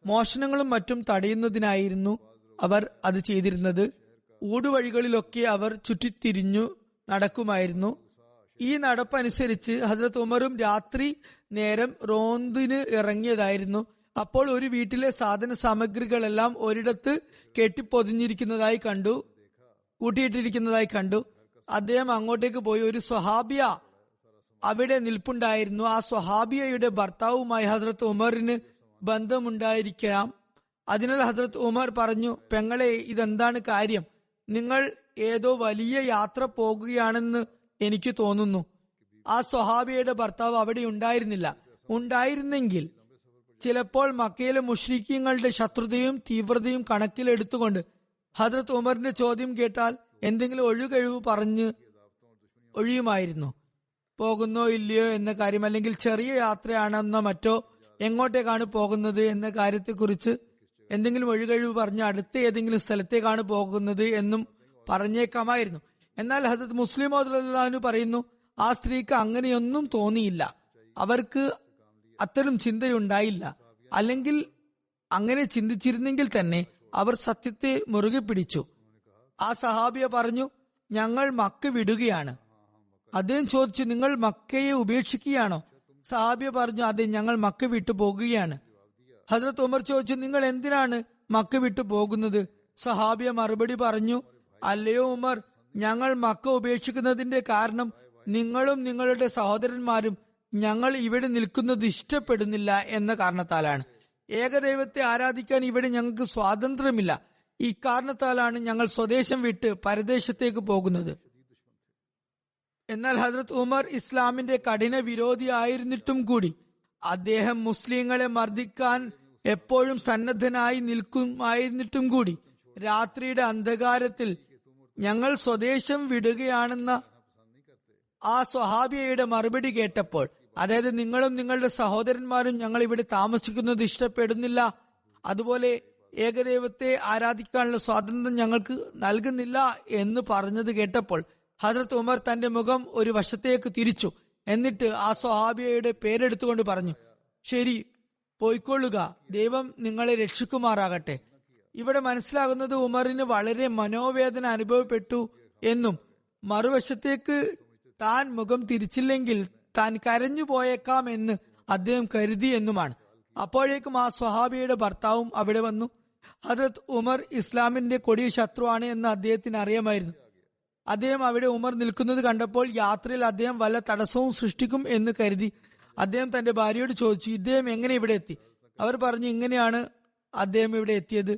മോഷണങ്ങളും മറ്റും തടയുന്നതിനായിരുന്നു അവർ അത് ചെയ്തിരുന്നത്. ഊടുവഴികളിലൊക്കെ അവർ ചുറ്റിത്തിരിഞ്ഞു നടക്കുമായിരുന്നു. ഈ നടപ്പനുസരിച്ച് ഹസ്രത്ത് ഉമറും രാത്രി നേരം റോന്തിന് ഇറങ്ങിയതായിരുന്നു. അപ്പോൾ ഒരു വീട്ടിലെ സാധന സാമഗ്രികളെല്ലാം ഒരിടത്ത് കെട്ടിപ്പൊതിഞ്ഞിരിക്കുന്നതായി കണ്ടു, കൂട്ടിയിട്ടിരിക്കുന്നതായി കണ്ടു. അദ്ദേഹം അങ്ങോട്ടേക്ക് പോയി. ഒരു സ്വഹാബിയ അവിടെ നിൽപ്പുണ്ടായിരുന്നു. ആ സ്വഹാബിയയുടെ ഭർത്താവുമായി ഹസ്രത്ത് ഉമറിന് ബന്ധമുണ്ടായിരിക്കാം. അതിനാൽ ഹസ്രത്ത് ഉമർ പറഞ്ഞു, പെങ്ങളെ, ഇതെന്താണ് കാര്യം? നിങ്ങൾ ഏതോ വലിയ യാത്ര പോകുകയാണെന്ന് എനിക്ക് തോന്നുന്നു. ആ സ്വഹാബിയുടെ ഭർത്താവ് അവിടെ ഉണ്ടായിരുന്നില്ല. ഉണ്ടായിരുന്നെങ്കിൽ ചിലപ്പോൾ മക്കയിലെ മുശ്രിക്കീങ്ങളുടെ ശത്രുതയും തീവ്രതയും കണക്കിലെടുത്തുകൊണ്ട് ഹദ്രത്ത് ഉമറിന്റെ ചോദ്യം കേട്ടാൽ എന്തെങ്കിലും ഒഴികഴിവ് പറഞ്ഞ് ഒഴിയുമായിരുന്നു. പോകുന്നോ ഇല്ലയോ എന്ന കാര്യം, അല്ലെങ്കിൽ ചെറിയ യാത്രയാണെന്നോ മറ്റോ, എങ്ങോട്ടേക്കാണ് പോകുന്നത് എന്ന കാര്യത്തെക്കുറിച്ച് എന്തെങ്കിലും ഒഴികഴിവ് പറഞ്ഞ് അടുത്ത ഏതെങ്കിലും സ്ഥലത്തേക്കാണ് പോകുന്നത് എന്നും പറഞ്ഞേക്കാമായിരുന്നു. എന്നാൽ ഹസരത്ത് മുസ്ലിം റളിയല്ലാഹു പറയുന്നു, ആ സ്ത്രീക്ക് അങ്ങനെയൊന്നും തോന്നിയില്ല, അവർക്ക് അത്തരം ചിന്തയുണ്ടായില്ല. അല്ലെങ്കിൽ അങ്ങനെ ചിന്തിച്ചിരുന്നെങ്കിൽ തന്നെ അവർ സത്യത്തെ മുറുകെ പിടിച്ചു. ആ സഹാബിയ പറഞ്ഞു, ഞങ്ങൾ മക്ക വിടുകയാണ്. അദ്ദേഹം ചോദിച്ചു, നിങ്ങൾ മക്കയെ ഉപേക്ഷിക്കുകയാണോ? സഹാബിയ പറഞ്ഞു, അതെ, ഞങ്ങൾ മക്ക വിട്ടു പോകുകയാണ്. ഹസ്രത്ത് ഉമർ ചോദിച്ചു, നിങ്ങൾ എന്തിനാണ് മക്ക വിട്ടു പോകുന്നത്? സഹാബിയ മറുപടി പറഞ്ഞു, അല്ലയോ ഉമർ, ഞങ്ങൾ മക്ക ഉപേക്ഷിക്കുന്നതിന്റെ കാരണം നിങ്ങളും നിങ്ങളുടെ സഹോദരന്മാരും ഞങ്ങൾ ഇവിടെ നിൽക്കുന്നത് ഇഷ്ടപ്പെടുന്നില്ല എന്ന കാരണത്താലാണ്. ഏകദൈവത്തെ ആരാധിക്കാൻ ഇവിടെ ഞങ്ങൾക്ക് സ്വാതന്ത്ര്യമില്ല. ഇക്കാരണത്താലാണ് ഞങ്ങൾ സ്വദേശം വിട്ട് പരദേശത്തേക്ക് പോകുന്നത്. എന്നാൽ ഹസ്രത്ത് ഉമർ ഇസ്ലാമിന്റെ കഠിന വിരോധിയായിരുന്നിട്ടും കൂടി അദ്ദേഹം മുസ്ലിങ്ങളെ മർദ്ദിക്കാൻ എപ്പോഴും സന്നദ്ധനായി നിൽക്കുമായിരുന്നിട്ടും കൂടി രാത്രിയുടെ അന്ധകാരത്തിൽ ഞങ്ങൾ സ്വദേശം വിടുകയാണെന്ന ആ സ്വഹാബിയയുടെ മറുപടി കേട്ടപ്പോൾ, അതായത് നിങ്ങളും നിങ്ങളുടെ സഹോദരന്മാരും ഞങ്ങൾ ഇവിടെ താമസിക്കുന്നത് ഇഷ്ടപ്പെടുന്നില്ല, അതുപോലെ ഏകദൈവത്തെ ആരാധിക്കാനുള്ള സ്വാതന്ത്ര്യം ഞങ്ങൾക്ക് നൽകുന്നില്ല എന്ന് പറഞ്ഞത് കേട്ടപ്പോൾ ഹസ്രത്ത് ഉമർ തന്റെ മുഖം ഒരു വശത്തേക്ക് തിരിച്ചു. എന്നിട്ട് ആ സ്വഹാബിയയുടെ പേരെടുത്തുകൊണ്ട് പറഞ്ഞു, ശരി, പോയിക്കൊള്ളുക, ദൈവം നിങ്ങളെ രക്ഷിക്കുമാറാകട്ടെ. ഇവിടെ മനസ്സിലാകുന്നത് ഉമറിന് വളരെ മനോവേദന അനുഭവപ്പെട്ടു എന്നും മറുവശത്തേക്ക് താൻ മുഖം തിരിച്ചില്ലെങ്കിൽ താൻ കരഞ്ഞു പോയേക്കാം എന്ന് അദ്ദേഹം കരുതി എന്നുമാണ്. അപ്പോഴേക്കും ആ സ്വഹാബിയുടെ ഭർത്താവും അവിടെ വന്നു. ഹദ്രത്ത് ഉമർ ഇസ്ലാമിന്റെ കൊടിയ ശത്രുവാണ് എന്ന് അദ്ദേഹത്തിന് അറിയാമായിരുന്നു. അദ്ദേഹം അവിടെ ഉമർ നിൽക്കുന്നത് കണ്ടപ്പോൾ യാത്രയിൽ അദ്ദേഹം വല്ല തടസ്സവും സൃഷ്ടിക്കും എന്ന് കരുതി അദ്ദേഹം തന്റെ ഭാര്യയോട് ചോദിച്ചു, ഇദ്ദേഹം എങ്ങനെ ഇവിടെ എത്തി? അവർ പറഞ്ഞു, ഇങ്ങനെയാണ് അദ്ദേഹം ഇവിടെ എത്തിയത്.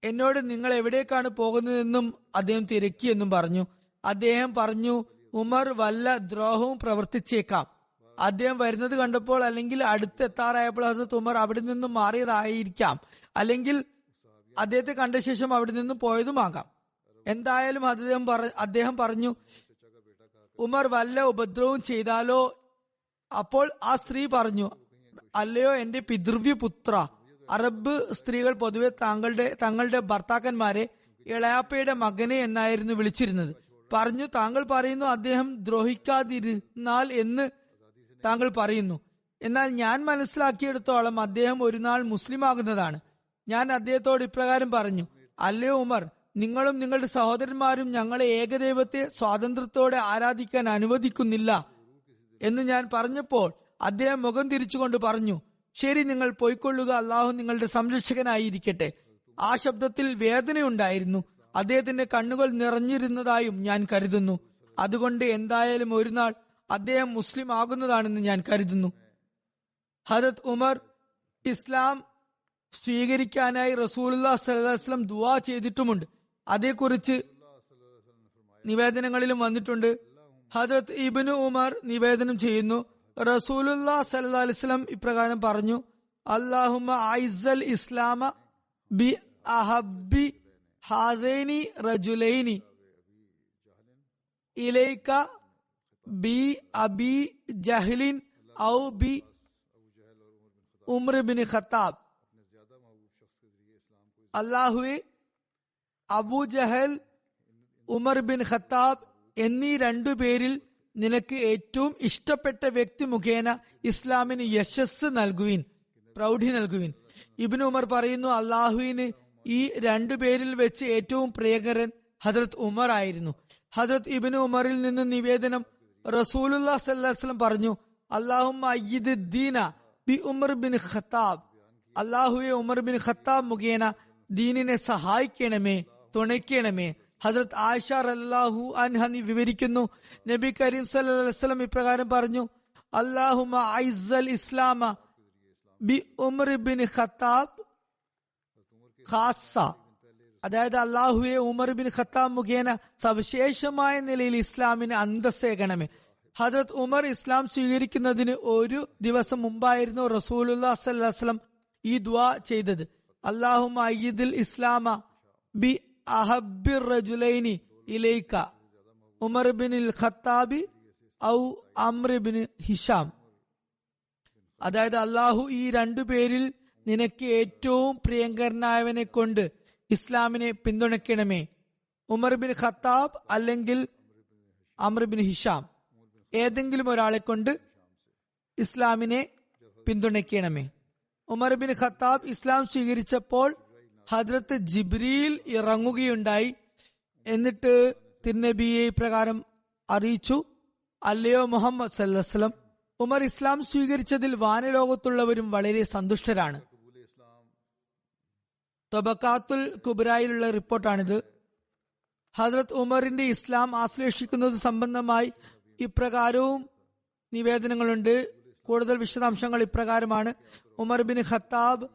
എന്നോട് നിങ്ങൾ എവിടേക്കാണ് പോകുന്നതെന്നും അദ്ദേഹം തിരക്കിയെന്നും പറഞ്ഞു. അദ്ദേഹം പറഞ്ഞു, ഉമർ വല്ല ദ്രോഹവും പ്രവർത്തിച്ചേക്കാം. അദ്ദേഹം വരുന്നത് കണ്ടപ്പോൾ അല്ലെങ്കിൽ അടുത്തെത്താറായപ്പോൾ ഹസ്രത്ത് ഉമർ അവിടെ നിന്നും മാറിയതായിരിക്കാം, അല്ലെങ്കിൽ അദ്ദേഹത്തെ കണ്ട ശേഷം അവിടെ നിന്നും പോയതുമാകാം. എന്തായാലും അദ്ദേഹം പറഞ്ഞു, ഉമർ വല്ല ഉപദ്രവവും ചെയ്താലോ? അപ്പോൾ ആ സ്ത്രീ പറഞ്ഞു, അല്ലയോ എന്റെ പിതൃവ്യപുത്ര, അറബ് സ്ത്രീകൾ പൊതുവെ തങ്ങളുടെ ഭർത്താക്കന്മാരെ ഇളയാപ്പയുടെ മകനെ എന്നായിരുന്നു വിളിച്ചിരുന്നത്. പറഞ്ഞു, താങ്കൾ പറയുന്നു അദ്ദേഹം ദ്രോഹിക്കാതിരുന്നാൽ എന്ന് താങ്കൾ പറയുന്നു. എന്നാൽ ഞാൻ മനസ്സിലാക്കിയെടുത്തോളം അദ്ദേഹം ഒരു നാൾ മുസ്ലിം ആകുന്നതാണ്. ഞാൻ അദ്ദേഹത്തോട് ഇപ്രകാരം പറഞ്ഞു, അല്ലയോ ഉമർ, നിങ്ങളും നിങ്ങളുടെ സഹോദരന്മാരും ഞങ്ങളെ ഏകദൈവത്തെ സ്വാതന്ത്ര്യത്തോടെ ആരാധിക്കാൻ അനുവദിക്കുന്നില്ല എന്ന് ഞാൻ പറഞ്ഞപ്പോൾ അദ്ദേഹം മുഖം തിരിച്ചുകൊണ്ട് പറഞ്ഞു, ശരി, നിങ്ങൾ പോയിക്കൊള്ളുക, അള്ളാഹു നിങ്ങളുടെ സംരക്ഷകനായിരിക്കട്ടെ. ആ ശബ്ദത്തിൽ വേദനയുണ്ടായിരുന്നു. അദ്ദേഹത്തിന്റെ കണ്ണുകൾ നിറഞ്ഞിരുന്നതായും ഞാൻ കരുതുന്നു. അതുകൊണ്ട് എന്തായാലും ഒരു നാൾ അദ്ദേഹം മുസ്ലിം ആകുന്നതാണെന്ന് ഞാൻ കരുതുന്നു. ഹദരത്ത് ഉമർ ഇസ്ലാം സ്വീകരിക്കാനായി റസൂലുള്ളാഹി സ്വല്ലല്ലാഹു അലൈഹി വസല്ലം ദുആ ചെയ്തിട്ടുമുണ്ട്. അതേക്കുറിച്ച് നിവേദനങ്ങളിലും വന്നിട്ടുണ്ട്. ഹദരത്ത് ഇബ്നു ഉമർ നിവേദനം ചെയ്യുന്നു, റസൂലുള്ളാഹി സ്വല്ലല്ലാഹു അലൈഹി വസല്ലം ഇപ്രകാരം പറഞ്ഞു, അല്ലാഹുമ്മ അഇസ്സൽ ഇസ്ലാമ ബി അഹബ്ബി ഹാദൈനി റജുലൈനി ഇലൈക ബി അബി ജഹ്ലിൻ ഔ ബി ഉമർ ബിൻ ഖത്താബ്. അല്ലാഹുവേ, അബൂ ജഹൽ, ഉമർ ബിൻ ഖത്താബ് എന്നീ രണ്ടുപേരിൽ നിനക്ക് ഏറ്റവും ഇഷ്ടപ്പെട്ട വ്യക്തി മുഖേന ഇസ്ലാമിന് യശസ് നൽകുവിൻ, പ്രൗഢി നൽകുവിൻ. ഇബ്നു ഉമർ പറയുന്നു, അള്ളാഹുവിന് ഈ രണ്ടുപേരിൽ വെച്ച് ഏറ്റവും പ്രിയകരൻ ഹദ്രത്ത് ഉമർ ആയിരുന്നു. ഹദ്രത്ത് ഇബ്നു ഉമറിൽ നിന്ന് നിവേദനം, റസൂലുള്ളാഹി സ്വല്ലല്ലാഹു അലൈഹി വസല്ലം പറഞ്ഞു, അല്ലാഹുമ്മ അയ്യിദ് ദീന ബി ഉമർ ബിൻ ഖത്താബ്. അല്ലാഹുവെ, ഉമർ ബിൻ ഖത്താബ് മുഖേന ദീനിനെ സഹായിക്കണമേ, തുണയ്ക്കണമേ. ഹദ്രത്ത് ആയിഷ റളിയല്ലാഹു അൻഹ വിവരിക്കുന്നു, നബി കരീം സല്ലല്ലാഹു അലൈഹി വസല്ലം ഇപ്രകാരം പറഞ്ഞു, അല്ലാഹുമ്മ അഇസ്സൽ ഇസ്ലാമ ബി ഉമർ ബിൻ ഖത്താബ് ഖാസ. അതായത്, അല്ലാഹുവെ, ഉമർ ബിൻ ഖത്താബ് മുഖേന സവിശേഷമായ നിലയിൽ ഇസ്ലാമിന് അന്തസ്സേകണമേ. ഹദ്രത്ത് ഉമർ ഇസ്ലാം സ്വീകരിക്കുന്നതിന് ഒരു ദിവസം മുമ്പായിരുന്നു റസൂലുള്ളാഹി സ്വല്ലല്ലാഹു അലൈഹി വസല്ലം ഈ ദുആ ചെയ്തത്. അല്ലാഹുമ്മ അയ്യിദിൽ ഇസ്ലാമ ബി അഹബ്ബിർ റജുലൈനി ഇലൈക ഉമർ ബിൻ ഖത്താബി ഔ അംർ ബിൻ ഹിഷാം. അതായത്, അല്ലാഹു ഈ രണ്ടുപേരിൽ നിനക്ക് ഏറ്റവും പ്രിയങ്കരനായവനെ കൊണ്ട് ഇസ്ലാമിനെ പിന്തുണയ്ക്കണമേ. ഉമർ ബിൻ ഖത്താബ് അല്ലെങ്കിൽ അംർ ബിൻ ഹിഷാം, ഏതെങ്കിലും ഒരാളെ കൊണ്ട് ഇസ്ലാമിനെ പിന്തുണയ്ക്കണമേ. ഉമർ ബിൻ ഖത്താബ് ഇസ്ലാം സ്വീകരിച്ചപ്പോൾ ഹദ്രത്ത് ജിബ്രീൽ ഇറങ്ങുകയുണ്ടായി. എന്നിട്ട് തിരുനബിയെ ഇപ്രകാരം അറിയിച്ചു: അല്ലയോ മുഹമ്മദ് സല്ലല്ലാഹു അലൈഹി വസല്ലം, ഉമർ ഇസ്ലാം സ്വീകരിച്ചതിൽ വാനലോകത്തുള്ളവരും വളരെ സന്തുഷ്ടരാണ്. തബക്കാത്തുൽ കുബ്രായിലുള്ള റിപ്പോർട്ടാണിത്. ഹദ്രത്ത് ഉമറിന്റെ ഇസ്ലാം ആശ്ലേഷിക്കുന്നത് സംബന്ധമായി ഇപ്രകാരവും നിവേദനങ്ങളുണ്ട്. കൂടുതൽ വിശദാംശങ്ങൾ ഇപ്രകാരമാണ്: ഉമർ ബിൻ ഖത്താബ്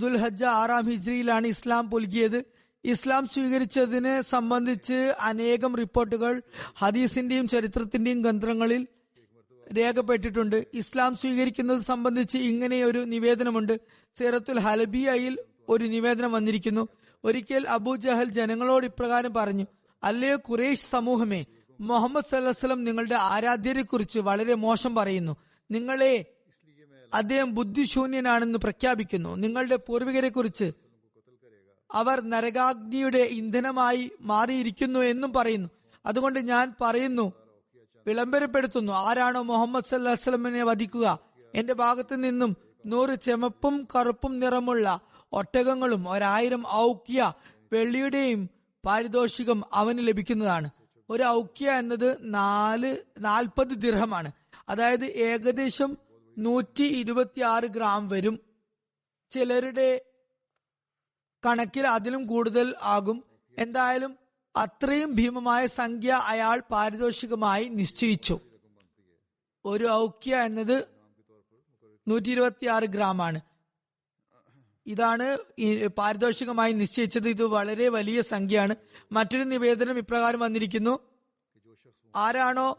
ദുൽഹജ്ജ 6-ാം ഹിജ്രിയിലാണ് ഇസ്ലാം പുൽകിയത്. ഇസ്ലാം സ്വീകരിച്ചതിനെ സംബന്ധിച്ച് അനേകം റിപ്പോർട്ടുകൾ ഹദീസിന്റെയും ചരിത്രത്തിന്റെയും ഗ്രന്ഥങ്ങളിൽ രേഖപ്പെട്ടിട്ടുണ്ട്. ഇസ്ലാം സ്വീകരിക്കുന്നത് സംബന്ധിച്ച് ഇങ്ങനെ ഒരു നിവേദനമുണ്ട്. സീറത്തുൽ ഹലബിയയിൽ ഒരു നിവേദനം വന്നിരിക്കുന്നു: ഒരിക്കൽ അബൂ ജഹൽ ജനങ്ങളോട് ഇപ്രകാരം പറഞ്ഞു: അല്ലയോ ഖുറൈശ് സമൂഹമേ, മുഹമ്മദ് സല്ലല്ലാഹു അലൈഹി വസല്ലം നിങ്ങളുടെ ആരാധ്യരെ കുറിച്ച് വളരെ മോശം പറയുന്നു. നിങ്ങളെ അദ്ദേഹം ബുദ്ധിശൂന്യനാണെന്ന് പ്രഖ്യാപിക്കുന്നു. നിങ്ങളുടെ പൂർവികരെ കുറിച്ച് അവർ നരകാഗ്നിയുടെ ഇന്ധനമായി മാറിയിരിക്കുന്നു എന്നും പറയുന്നു. അതുകൊണ്ട് ഞാൻ പറയുന്നു, വിളംബരപ്പെടുത്തുന്നു, ആരാണോ മുഹമ്മദ് സല്ലല്ലാഹു അലൈഹി വസല്ലമിനെ വധിക്കുക, എന്റെ ഭാഗത്തു നിന്നും 100 ചെമപ്പും കറുപ്പും നിറമുള്ള ഒട്ടകങ്ങളും 1000 ഔക്കിയ വെള്ളിയുടെയും പാരിതോഷികം അവന് ലഭിക്കുന്നതാണ്. ഒരു ഔക്കിയ എന്നത് 40 ദിർഹമാണ്. അതായത് ഏകദേശം 126 ഗ്രാം വരും. ചിലരുടെ കണക്കിൽ അതിലും കൂടുതൽ ആകും. എന്തായാലും അത്രയും ഭീമമായ സംഖ്യ അയാൾ പാരിതോഷികമായി നിശ്ചയിച്ചു. ഒരു ഔക്കിയ എന്നത് 126 ഗ്രാം ആണ്. ഇതാണ് പാരിതോഷികമായി നിശ്ചയിച്ചത്. ഇത് വളരെ വലിയ സംഖ്യയാണ്. മറ്റൊരു നിവേദനം ഇപ്രകാരം വന്നിരിക്കുന്നു: ആരാണോ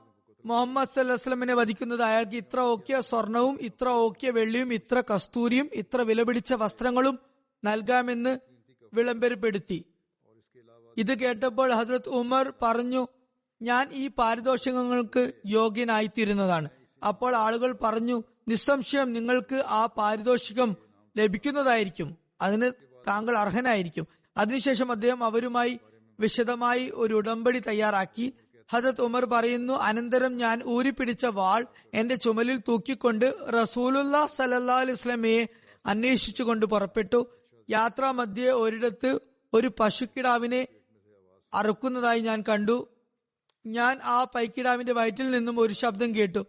മുഹമ്മദ് സല്ലല്ലാഹു അലൈഹി വസല്ലമിനെ വധിക്കുന്നത് അയാൾക്ക് ഇത്ര ഓക്കിയ സ്വർണവും ഇത്ര ഓക്കിയ വെള്ളിയും ഇത്ര കസ്തൂരിയും ഇത്ര വിലപിടിച്ച വസ്ത്രങ്ങളും നൽകാമെന്ന് വിളംബരപ്പെടുത്തി. ഇത് കേട്ടപ്പോൾ ഹദ്രത്ത് ഉമർ പറഞ്ഞു: ഞാൻ ഈ പാരിതോഷികങ്ങൾക്ക് യോഗ്യനായിത്തീരുന്നതാണ്. അപ്പോൾ ആളുകൾ പറഞ്ഞു: നിസ്സംശയം നിങ്ങൾക്ക് ആ പാരിതോഷികം ലഭിക്കുന്നതായിരിക്കും, അതിന് താങ്കൾ അർഹനായിരിക്കും. അതിനുശേഷം അദ്ദേഹം അവരുമായി വിശദമായി ഒരു ഉടമ്പടി തയ്യാറാക്കി. ഹദ്രത്ത് ഉമർ പറയുന്നു: അനന്തരം ഞാൻ ഊരിപ്പിടിച്ച വാൾ എന്റെ ചുമലിൽ തൂക്കിക്കൊണ്ട് റസൂലുള്ളാഹി സ്വല്ലല്ലാഹു അലൈഹി വസല്ലമയെ അന്വേഷിച്ചുകൊണ്ട് പുറപ്പെട്ടു. യാത്രാമധ്യേ ഒരിടത്ത് ഒരു പശുക്കിടാവിനെ അറുക്കുന്നതായി ഞാൻ കണ്ടു. ഞാൻ ആ പൈക്കിടാവിന്റെ വയറ്റിൽ നിന്നും ഒരു ശബ്ദം കേട്ടു: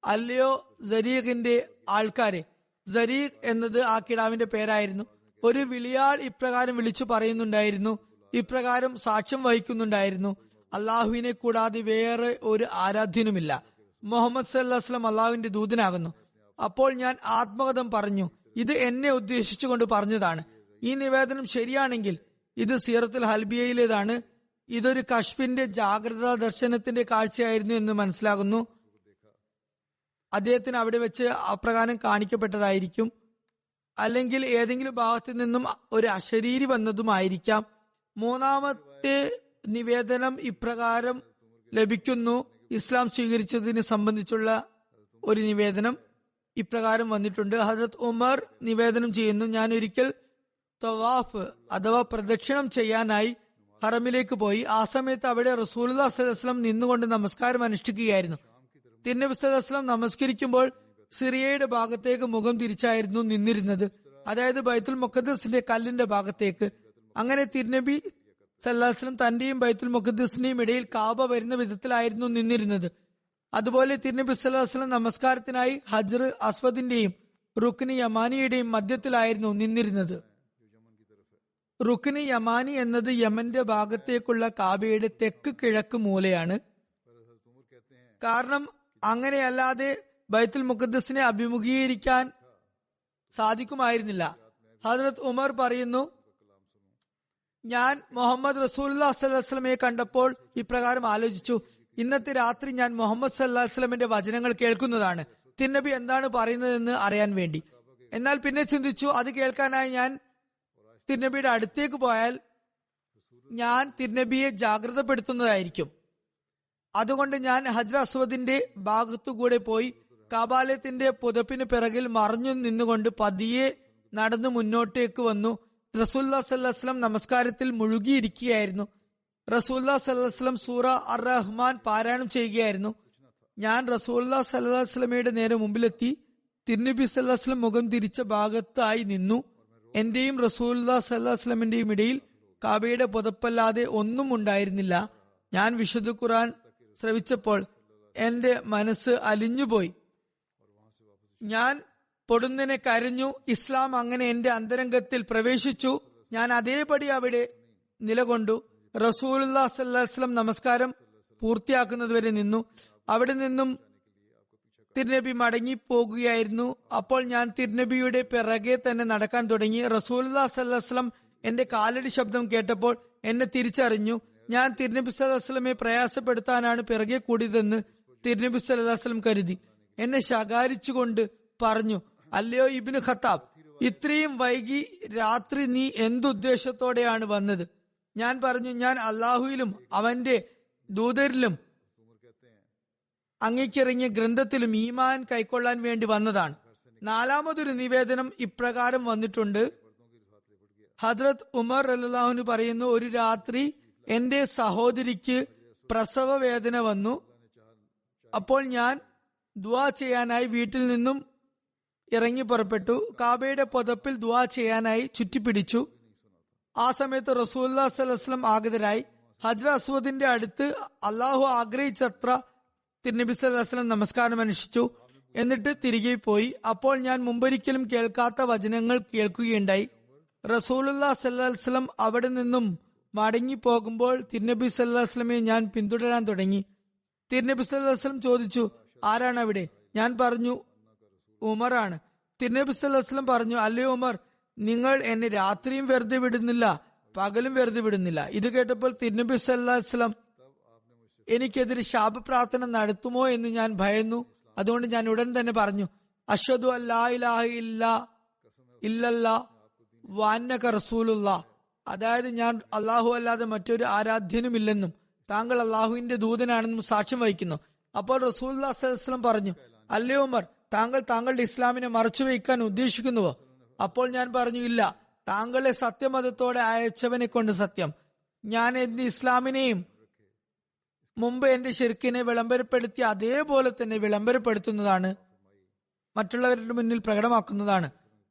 അല്ലയോ സരീഖിന്റെ ആൾക്കാരെ. സരീഖ് എന്നത് ആ കിടാവിന്റെ പേരായിരുന്നു. ഒരു വിളിയാൾ ഇപ്രകാരം വിളിച്ചു പറയുന്നുണ്ടായിരുന്നു, ഇപ്രകാരം സാക്ഷ്യം വഹിക്കുന്നുണ്ടായിരുന്നു: അള്ളാഹുവിനെ കൂടാതെ വേറെ ഒരു ആരാധ്യനുമില്ല. മുഹമ്മദ് സല്ലല്ലാഹു അലൈഹി വസല്ലം അള്ളാഹുവിന്റെ ദൂതനാകുന്നു. അപ്പോൾ ഞാൻ ആത്മകഥം പറഞ്ഞു: ഇത് എന്നെ ഉദ്ദേശിച്ചുകൊണ്ട് പറഞ്ഞതാണ്. ഈ നിവേദനം ശരിയാണെങ്കിൽ ഇത് സീറത്തുൽ ഹൽബിയയിലേതാണ്. ഇതൊരു കശ്ഫിന്റെ ജാഗ്രതാ ദർശനത്തിന്റെ കാഴ്ചയായിരുന്നു എന്ന് മനസ്സിലാകുന്നു. അദ്ദേഹത്തിന് അവിടെ വെച്ച് അപ്രകാരം കാണിക്കപ്പെട്ടതായിരിക്കും, അല്ലെങ്കിൽ ഏതെങ്കിലും ഭാഗത്തു നിന്നും ഒരു അശരീരി വന്നതുമായിരിക്കാം. മൂന്നാമത്തെ നിവേദനം ഇപ്രകാരം ലഭിക്കുന്നു: ഇസ്ലാം സ്വീകരിച്ചതിനെ സംബന്ധിച്ചുള്ള ഒരു നിവേദനം ഇപ്രകാരം വന്നിട്ടുണ്ട്. ഹദ്രത്ത് ഉമർ നിവേദനം ചെയ്യുന്നു: ഞാൻ ഒരിക്കൽ തവാഫ് അഥവാ പ്രദക്ഷിണം ചെയ്യാനായി ഹറമിലേക്ക് പോയി. ആ സമയത്ത് അവിടെ റസൂലുള്ളാഹി സ്വല്ലല്ലാഹു അലൈഹി വസല്ലം നിന്നുകൊണ്ട് നമസ്കാരം അനുഷ്ഠിക്കുകയായിരുന്നു. തിരുനബി സല്ലല്ലാഹു അലൈഹി വസല്ലം നമസ്കരിക്കുമ്പോൾ സിറിയയുടെ ഭാഗത്തേക്ക് മുഖം തിരിച്ചായിരുന്നു നിന്നിരുന്നത്, അതായത് ബൈത്തുൽ മുഖദ്ദസിന്റെ കല്ലിന്റെ ഭാഗത്തേക്ക്. അങ്ങനെ തിരുനബി സല്ലല്ലാഹു അലൈഹി വസല്ലം തന്റെയും ബൈത്തുൽ മുഖദ്ദസിന്റെയും ഇടയിൽ കാബ വരുന്ന വിധത്തിലായിരുന്നു നിന്നിരുന്നത്. അതുപോലെ തിരുനബി സല്ലല്ലാഹു അലൈഹി വസല്ലം നമസ്കാരത്തിനായി ഹജ്ർ അസ്വദിന്റെയും റുക്നി യമാനിയുടെയും മധ്യത്തിലായിരുന്നു നിന്നിരുന്നത്. റുക്നി യമാനി എന്നത് യമന്റെ ഭാഗത്തേക്കുള്ള കാബയുടെ തെക്ക് കിഴക്ക് മൂലയാണ്. കാരണം അങ്ങനെയല്ലാതെ ബൈത്തുൽ മുഖദ്ദസിനെ അഭിമുഖീകരിക്കാൻ സാധിക്കുമായിരുന്നില്ല. ഹദ്രത്ത് ഉമർ പറയുന്നു: ഞാൻ മുഹമ്മദ് റസൂലുള്ളാഹി സ്വല്ലല്ലാഹു അലൈഹി വസല്ലമയെ കണ്ടപ്പോൾ ഇപ്രകാരം ആലോചിച്ചു: ഇന്നത്തെ രാത്രി ഞാൻ മുഹമ്മദ് സല്ലല്ലാഹു അലൈഹി വസല്ലമിന്റെ വചനങ്ങൾ കേൾക്കുന്നതാണ്, തിരുനബി എന്താണ് പറയുന്നതെന്ന് അറിയാൻ വേണ്ടി. എന്നാൽ പിന്നെ ചിന്തിച്ചു, അത് കേൾക്കാനായി ഞാൻ തിരുനബിയുടെ അടുത്തേക്ക് പോയാൽ ഞാൻ തിരുനബിയെ ജാഗ്രതപ്പെടുത്തുന്നതായിരിക്കും. അതുകൊണ്ട് ഞാൻ ഹജ്ർ അസ്വദിന്റെ ഭാഗത്തുകൂടെ പോയി കാബാലയത്തിന്റെ പുതപ്പിന് പിറകിൽ മറഞ്ഞു നിന്നുകൊണ്ട് പതിയെ നടന്ന് മുന്നോട്ടേക്ക് വന്നു. റസൂലുള്ളാഹി സ്വല്ലല്ലാഹു അലൈഹി വസല്ലം നമസ്കാരത്തിൽ മുഴുകിയിരിക്കുകയായിരുന്നു. റസൂലുള്ളാഹി സ്വല്ലല്ലാഹു അലൈഹി വസല്ലം സൂറ അർ റഹ്മാൻ പാരായണം ചെയ്യുകയായിരുന്നു. ഞാൻ റസൂലുള്ളാഹി സ്വല്ലല്ലാഹു അലൈഹി വസല്ലമയുടെ നേരെ മുമ്പിലെത്തി തിരുനബി സല്ലല്ലാഹു അലൈഹി വസല്ലം മുഖം തിരിച്ച ഭാഗത്തായി നിന്നു. എന്റെയും റസൂലുള്ളാഹി സ്വല്ലല്ലാഹു അലൈഹി വസല്ലമിന്റെയും ഇടയിൽ കാബയുടെ പുതപ്പല്ലാതെ ഒന്നും ഉണ്ടായിരുന്നില്ല. ഞാൻ വിശുദ്ധ ഖുർആൻ ശ്രവിച്ചപ്പോൾ എന്റെ മനസ്സ് അലിഞ്ഞുപോയി. ഞാൻ പൊടുന്നനെ കരഞ്ഞു. ഇസ്ലാം അങ്ങനെ എന്റെ അന്തരംഗത്തിൽ പ്രവേശിച്ചു. ഞാൻ അതേപടി അവിടെ നിലകൊണ്ടു. റസൂലുള്ളാഹി സ്വല്ലല്ലാഹു അലൈഹി വസല്ലം നമസ്കാരം പൂർത്തിയാക്കുന്നതുവരെ നിന്നു. അവിടെ നിന്നും തിരുനബി മടങ്ങി പോകുകയായിരുന്നു. അപ്പോൾ ഞാൻ തിരുനബിയുടെ പിറകെ തന്നെ നടക്കാൻ തുടങ്ങി. റസൂലുള്ളാഹി സ്വല്ലല്ലാഹു അലൈഹി വസല്ലം എന്റെ കാലടി ശബ്ദം കേട്ടപ്പോൾ എന്നെ തിരിച്ചറിഞ്ഞു. ഞാൻ തിരുനബി സല്ലല്ലാഹു അലൈഹി വസല്ലമയെ പ്രയാസപ്പെടുത്താനാണ് പിറകെ കൂടിയതെന്ന് തിരുനബി സല്ലല്ലാഹു അലൈഹി വസല്ലം കരുതി. എന്നെ ശകാരിച്ചുകൊണ്ട് പറഞ്ഞു, അല്ലയോ ഇബ്നു ഖത്താബ്, ഇത്രയും വൈകി രാത്രി നീ എന്തുദ്ദേശത്തോടെയാണ് വന്നത്? ഞാൻ പറഞ്ഞു, ഞാൻ അള്ളാഹുവിലും അവന്റെ ദൂതരിലും അങ്ങേക്കിറങ്ങിയ ഗ്രന്ഥത്തിലും ഈമാൻ കൈക്കൊള്ളാൻ വേണ്ടി വന്നതാണ്. നാലാമതൊരു നിവേദനം ഇപ്രകാരം വന്നിട്ടുണ്ട്. ഹദ്രത്ത് ഉമർ റളിയല്ലാഹു അൻഹു പറയുന്നു, ഒരു രാത്രി എന്റെ സഹോദരിക്ക് പ്രസവ വേദന വന്നു. അപ്പോൾ ഞാൻ ദുആ ചെയ്യാനായി വീട്ടിൽ നിന്നും ഇറങ്ങി പുറപ്പെട്ടു. കാബയുടെ പുതപ്പിൽ ദുആ ചെയ്യാനായി ചുറ്റിപ്പിടിച്ചു. ആ സമയത്ത് റസൂലുള്ളാഹി സ്വല്ലല്ലാഹു അലൈഹി വസല്ലം ആഗതരായി. ഹജ്ർ അസ്വദിന്റെ അടുത്ത് അള്ളാഹു ആഗ്രഹിച്ചത്ര തിരുനബി സല്ലല്ലാഹു അലൈഹി വസല്ലം നമസ്കാരം അനുഷ്ഠിച്ചു. എന്നിട്ട് തിരികെ പോയി. അപ്പോൾ ഞാൻ മുമ്പൊരിക്കലും കേൾക്കാത്ത വചനങ്ങൾ കേൾക്കുകയുണ്ടായി. റസൂലുള്ളാഹി സ്വല്ലല്ലാഹു അലൈഹി വസല്ലം അവിടെ നിന്നും മടങ്ങി പോകുമ്പോൾ തിരുനബി സല്ലല്ലാഹു അലൈഹി വസല്ലമയെ ഞാൻ പിന്തുടരാൻ തുടങ്ങി. തിരുനബി സല്ലല്ലാഹു അലൈഹി വസല്ലം ചോദിച്ചു, ആരാണ് അവിടെ? ഞാൻ പറഞ്ഞു, ഉമറാണ്. തിരുനബി സല്ലല്ലാഹു അലൈഹി വസല്ലം പറഞ്ഞു, അല്ലയോ ഉമർ, നിങ്ങൾ എന്നെ രാത്രിയും വെറുതെ വിടുന്നില്ല, പകലും വെറുതെ വിടുന്നില്ല. ഇത് കേട്ടപ്പോൾ തിരുനബി സല്ലല്ലാഹു അലൈഹി വസല്ലം എനിക്കെതിരെ ശാപപ്രാർത്ഥന നടത്തുമോ എന്ന് ഞാൻ ഭയന്നു. അതുകൊണ്ട് ഞാൻ ഉടൻ തന്നെ പറഞ്ഞു, അഷ്ഹദു അല്ലാ ഇലാഹ ഇല്ലല്ലാഹ് വ അന്നക റസൂലുള്ളാഹ്, അതായത് ഞാൻ അള്ളാഹു അല്ലാതെ മറ്റൊരു ആരാധ്യനുമില്ലെന്നും താങ്കൾ അള്ളാഹുവിന്റെ ദൂതനാണെന്നും സാക്ഷ്യം വഹിക്കുന്നു. അപ്പോൾ റസൂലുള്ളാഹി സ്വല്ലല്ലാഹു അലൈഹി വസല്ലം പറഞ്ഞു, അല്ലയോ ഉമർ, താങ്കൾ താങ്കളുടെ ഇസ്ലാമിനെ മറച്ചു വയ്ക്കാൻ ഉദ്ദേശിക്കുന്നുവോ? അപ്പോൾ ഞാൻ പറഞ്ഞു, ഇല്ല, താങ്കളെ സത്യമതത്തോടെ അയച്ചവനെ കൊണ്ട് സത്യം, ഞാൻ എന്റെ ഇസ്ലാമിനെയും മുമ്പ് എന്റെ ശിർക്കിനെ വിളംബരപ്പെടുത്തി അതേപോലെ തന്നെ വിളംബരപ്പെടുത്തുന്നതാണ്, മറ്റുള്ളവരുടെ മുന്നിൽ പ്രകടമാക്കുന്നതാണ്.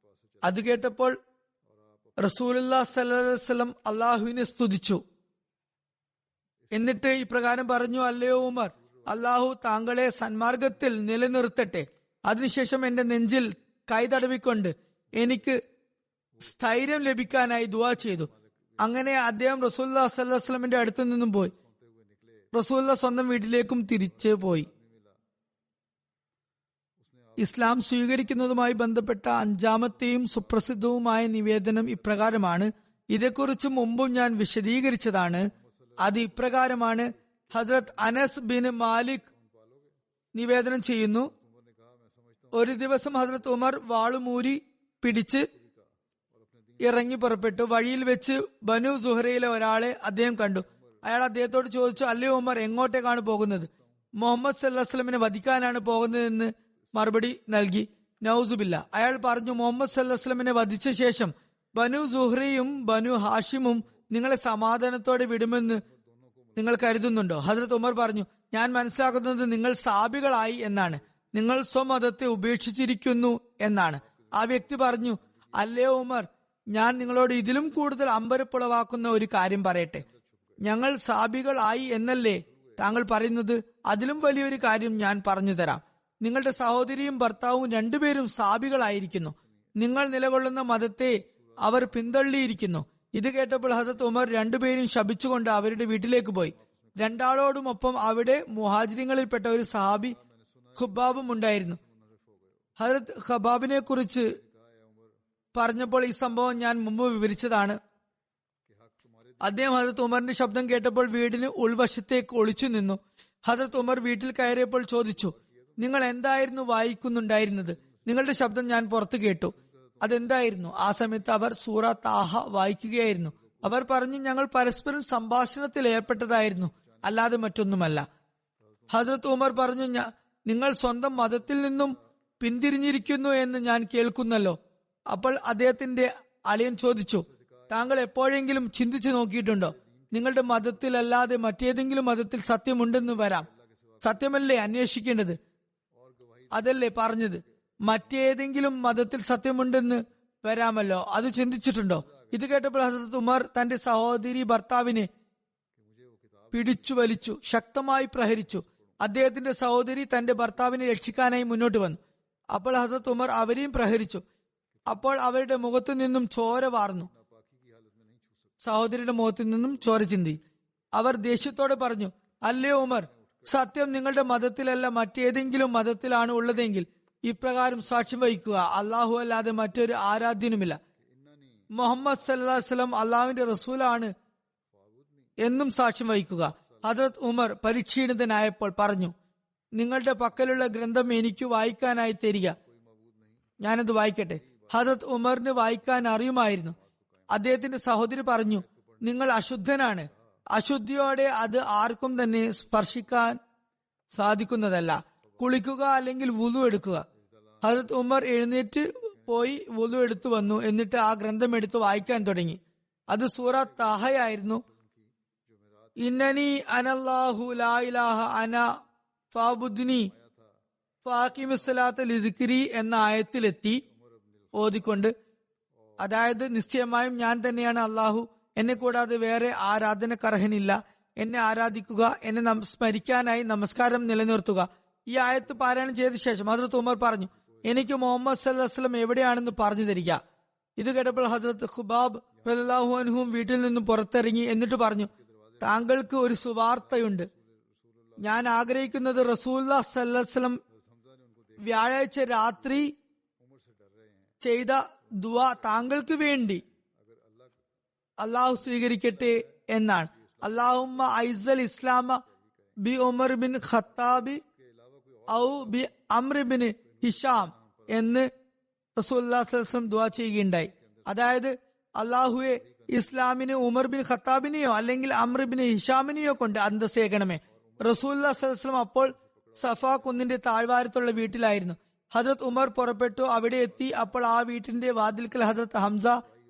അത് കേട്ടപ്പോൾ റസൂലുള്ളാഹി സ്വല്ലല്ലാഹു അലൈഹി വസല്ലം അള്ളാഹുവിനെ സ്തുതിച്ചു. എന്നിട്ട് ഇപ്രകാരം പറഞ്ഞു, അല്ലയോ ഉമർ, അള്ളാഹു താങ്കളെ സന്മാർഗത്തിൽ നിലനിർത്തട്ടെ. അതിനുശേഷം എന്റെ നെഞ്ചിൽ കൈ തടവിക്കൊണ്ട് എനിക്ക് സ്ഥൈര്യം ലഭിക്കാനായി ദുആ ചെയ്തു. അങ്ങനെ അദ്ദേഹം റസൂലുള്ളാഹി സ്വല്ലല്ലാഹു അലൈഹി വസല്ലമിന്റെ അടുത്ത് നിന്നും പോയി. റസൂലുള്ളാഹി സ്വന്തം വീട്ടിലേക്കും തിരിച്ചു പോയി. ഇസ്ലാം സ്വീകരിക്കുന്നതുമായി ബന്ധപ്പെട്ട അഞ്ചാമത്തെയും സുപ്രസിദ്ധവുമായ നിവേദനം ഇപ്രകാരമാണ്. ഇതേക്കുറിച്ച് മുമ്പും ഞാൻ വിശദീകരിച്ചതാണ്. അത് ഇപ്രകാരമാണ്. ഹദ്രത്ത് അനസ് ബിൻ മാലിക് നിവേദനം ചെയ്യുന്നു, ഒരു ദിവസം ഹദ്രത്ത് ഉമർ വാളുമൂരി പിടിച്ച് ഇറങ്ങി പുറപ്പെട്ടു. വഴിയിൽ വെച്ച് ബനു സുഹറയിലെ ഒരാളെ അദ്ദേഹം കണ്ടു. അയാൾ അദ്ദേഹത്തോട് ചോദിച്ചു, അല്ലയോ ഉമർ, എങ്ങോട്ടേക്കാണ് പോകുന്നത്? മുഹമ്മദ് സല്ലല്ലാഹു അലൈഹി വസല്ലമയെ വധിക്കാനാണ് പോകുന്നതെന്ന് മറുപടി നൽകി. നൗസുബില്ല. അയാൾ പറഞ്ഞു, മുഹമ്മദ് സല്ലല്ലാഹു അലൈഹി വസല്ലമയെ വധിച്ച ശേഷം ബനു സുഹ്രയും ബനു ഹാഷിമും നിങ്ങളെ സമാധാനത്തോടെ വിടുമെന്ന് നിങ്ങൾ കരുതുന്നുണ്ടോ? ഹസ്രത്ത് ഉമർ പറഞ്ഞു, ഞാൻ മനസ്സിലാക്കുന്നത് നിങ്ങൾ സാബികളായി എന്നാണ്, നിങ്ങൾ സ്വമതത്തെ ഉപേക്ഷിച്ചിരിക്കുന്നു എന്നാണ്. ആ വ്യക്തി പറഞ്ഞു, അല്ലയോ ഉമർ, ഞാൻ നിങ്ങളോട് ഇതിലും കൂടുതൽ അമ്പരപ്പുളവാക്കുന്ന ഒരു കാര്യം പറയട്ടെ. ഞങ്ങൾ സാബികളായി എന്നല്ലേ താങ്കൾ പറയുന്നത്? അതിലും വലിയൊരു കാര്യം ഞാൻ പറഞ്ഞു തരാം. നിങ്ങളുടെ സഹോദരിയും ഭർത്താവും രണ്ടുപേരും സാബികളായിരിക്കുന്നു. നിങ്ങൾ നിലകൊള്ളുന്ന മതത്തെ അവർ പിന്തള്ളിയിരിക്കുന്നു. ഇത് കേട്ടപ്പോൾ ഹദരത്ത് ഉമർ രണ്ടുപേരും ശപിച്ചുകൊണ്ട് അവരുടെ വീട്ടിലേക്ക് പോയി. രണ്ടാളോടുമൊപ്പം അവിടെ മുഹാജിരിങ്ങളിൽപ്പെട്ട ഒരു സഹാബി ഖുബാബും ഉണ്ടായിരുന്നു. ഹദരത്ത് ഖബാബിനെ കുറിച്ച് പറഞ്ഞപ്പോൾ ഈ സംഭവം ഞാൻ മുമ്പ് വിവരിച്ചതാണ്. അദ്ദേഹം ഹദരത്ത് ഉമറിന്റെ ശബ്ദം കേട്ടപ്പോൾ വീടിന് ഉൾവശത്തേക്ക് ഒളിച്ചു നിന്നു. ഹദരത്ത് ഉമർ വീട്ടിൽ കയറിയപ്പോൾ ചോദിച്ചു, നിങ്ങൾ എന്തായിരുന്നു വായിക്കുന്നുണ്ടായിരുന്നത്? നിങ്ങളുടെ ശബ്ദം ഞാൻ പുറത്തു കേട്ടു, അതെന്തായിരുന്നു? ആ സമയത്ത് അവർ സൂറ താഹ വായിക്കുകയായിരുന്നു. അവർ പറഞ്ഞു, ഞങ്ങൾ പരസ്പരം സംഭാഷണത്തിൽ ഏർപ്പെട്ടതായിരുന്നു, അല്ലാതെ മറ്റൊന്നുമല്ല. ഹദരത്ത് ഉമർ പറഞ്ഞു, നിങ്ങൾ സ്വന്തം മതത്തിൽ നിന്നും പിന്തിരിഞ്ഞിരിക്കുന്നു എന്ന് ഞാൻ കേൾക്കുന്നല്ലോ. അപ്പോൾ അദ്ദേഹത്തിന്റെ അളിയൻ ചോദിച്ചു, താങ്കൾ എപ്പോഴെങ്കിലും ചിന്തിച്ചു നോക്കിയിട്ടുണ്ടോ? നിങ്ങളുടെ മതത്തിലല്ലാതെ മറ്റേതെങ്കിലും മതത്തിൽ സത്യമുണ്ടെന്ന് വരാം. സത്യമല്ലേ അന്വേഷിക്കേണ്ടത്? അതല്ലേ പറഞ്ഞത്? മറ്റേതെങ്കിലും മതത്തിൽ സത്യമുണ്ടെന്ന് വരാമല്ലോ, അത് ചിന്തിച്ചിട്ടുണ്ടോ? ഇത് കേട്ടപ്പോൾ ഹസ്രത്ത് ഉമർ തന്റെ സഹോദരി ഭർത്താവിനെ പിടിച്ചു വലിച്ചു ശക്തമായി പ്രഹരിച്ചു. അദ്ദേഹത്തിന്റെ സഹോദരി തന്റെ ഭർത്താവിനെ രക്ഷിക്കാനായി മുന്നോട്ട് വന്നു. അപ്പോൾ ഹസ്രത്ത് ഉമർ അവരെയും പ്രഹരിച്ചു. അപ്പോൾ അവരുടെ മുഖത്തു നിന്നും ചോര വാർന്നു. സഹോദരിയുടെ മുഖത്തു നിന്നും ചോര ചിന്തി. അവർ ദേഷ്യത്തോടെ പറഞ്ഞു, അല്ലയോ ഉമർ, സത്യം നിങ്ങളുടെ മതത്തിലല്ല മറ്റേതെങ്കിലും മതത്തിലാണ് ഉള്ളതെങ്കിൽ ഇപ്രകാരം സാക്ഷ്യം വഹിക്കുക, അള്ളാഹു അല്ലാതെ മറ്റൊരു ആരാധ്യനുമില്ല, മുഹമ്മദ് സല്ലല്ലാഹു അലൈഹി വസല്ലം അള്ളാഹുവിന്റെ റസൂലാണ് എന്നും സാക്ഷ്യം വഹിക്കുക. ഹദ്രത്ത് ഉമർ പരിക്ഷീണിതനായപ്പോൾ പറഞ്ഞു, നിങ്ങളുടെ പക്കലുള്ള ഗ്രന്ഥം എനിക്ക് വായിക്കാനായി തരിക, ഞാനത് വായിക്കട്ടെ. ഹദ്രത്ത് ഉമറിന് വായിക്കാൻ അറിയുമായിരുന്നു. അദ്ദേഹത്തിന്റെ സഹോദരി പറഞ്ഞു, നിങ്ങൾ അശുദ്ധനാണ്, അശുദ്ധിയോടെ അത് ആർക്കും തന്നെ സ്പർശിക്കാൻ സാധിക്കുന്നതല്ല, കുളിക്കുക അല്ലെങ്കിൽ വുളു എടുക്കുക. ഹദ്രത്ത് ഉമർ എഴുന്നേറ്റ് പോയി വുളു എടുത്തു വന്നു. എന്നിട്ട് ആ ഗ്രന്ഥം എടുത്ത് വായിക്കാൻ തുടങ്ങി. അത് സൂറ താഹയായിരുന്നു. ഇന്നനി അനല്ലാഹു ലാ ഇലാഹ അന ഫഅബ്ദുനി ഫഅഖിമിസ്സലാത്ത ലിദ്ക്രി എന്ന ആയത്തിലെത്തി ഓതിക്കൊണ്ട്, അതായത് നിശ്ചയമായും ഞാൻ തന്നെയാണ് അള്ളാഹു, എന്നെ കൂടാതെ വേറെ ആരാധനക്കർഹനില്ല, എന്നെ ആരാധിക്കുക, എന്നെ സ്മരിക്കാനായി നമസ്കാരം നിലനിർത്തുക. ഈ ആയത്ത് പാരായണം ചെയ്ത ശേഷം ഹദ്രത്ത് ഉമർ പറഞ്ഞു, എനിക്ക് മുഹമ്മദ് സല്ലല്ലാഹു അലൈഹി വസല്ലം എവിടെയാണെന്ന് പറഞ്ഞു തരിക. ഇത് കേട്ടപ്പോൾ ഹദ്രത്ത് ഖുബാബ് റളിയല്ലാഹു അൻഹുവും വീട്ടിൽ നിന്നും പുറത്തിറങ്ങി. എന്നിട്ട് പറഞ്ഞു, താങ്കൾക്ക് ഒരു സുവാർത്തയുണ്ട്. ഞാൻ ആഗ്രഹിക്കുന്നത് റസൂലുള്ളാഹി സ്വല്ലല്ലാഹു അലൈഹി വസല്ലം വ്യാഴാഴ്ച രാത്രി ചെയ്ത ദുആ താങ്കൾക്ക് വേണ്ടി അള്ളാഹു സ്വീകരിക്കട്ടെ എന്നാണ്. അല്ലാഹുമ്മ ഐസൽ ഇസ്ലാമ ബി ഉമർ ബിൻ ഖത്താബി ഔ ബി അംർ ബിൻ ഹിഷാം എന്ന് റസൂലുള്ളാഹി സ്വല്ലല്ലാഹു അലൈഹി വസല്ലം ദുആ ചെയ്യുകയുണ്ടായി. അതായത്, അള്ളാഹുവെ, ഇസ്ലാമിന് ഉമർ ബിൻ ഖത്താബിനെയോ അല്ലെങ്കിൽ അംർ ബിൻ ഹിഷാമിനെയോ കൊണ്ട് അന്തസ്സേകണമേ. റസൂലുള്ളാഹി സ്വല്ലല്ലാഹു അലൈഹി വസല്ലം അപ്പോൾ സഫാ കുന്നിന്റെ താഴ്വാരത്തുള്ള വീട്ടിലായിരുന്നു. ഹദ്രത്ത് ഉമർ പുറപ്പെട്ടു. അവിടെ എത്തി. അപ്പോൾ ആ വീട്ടിന്റെ വാതിൽക്കൽ ഹദ്രത്ത് ഹംസ,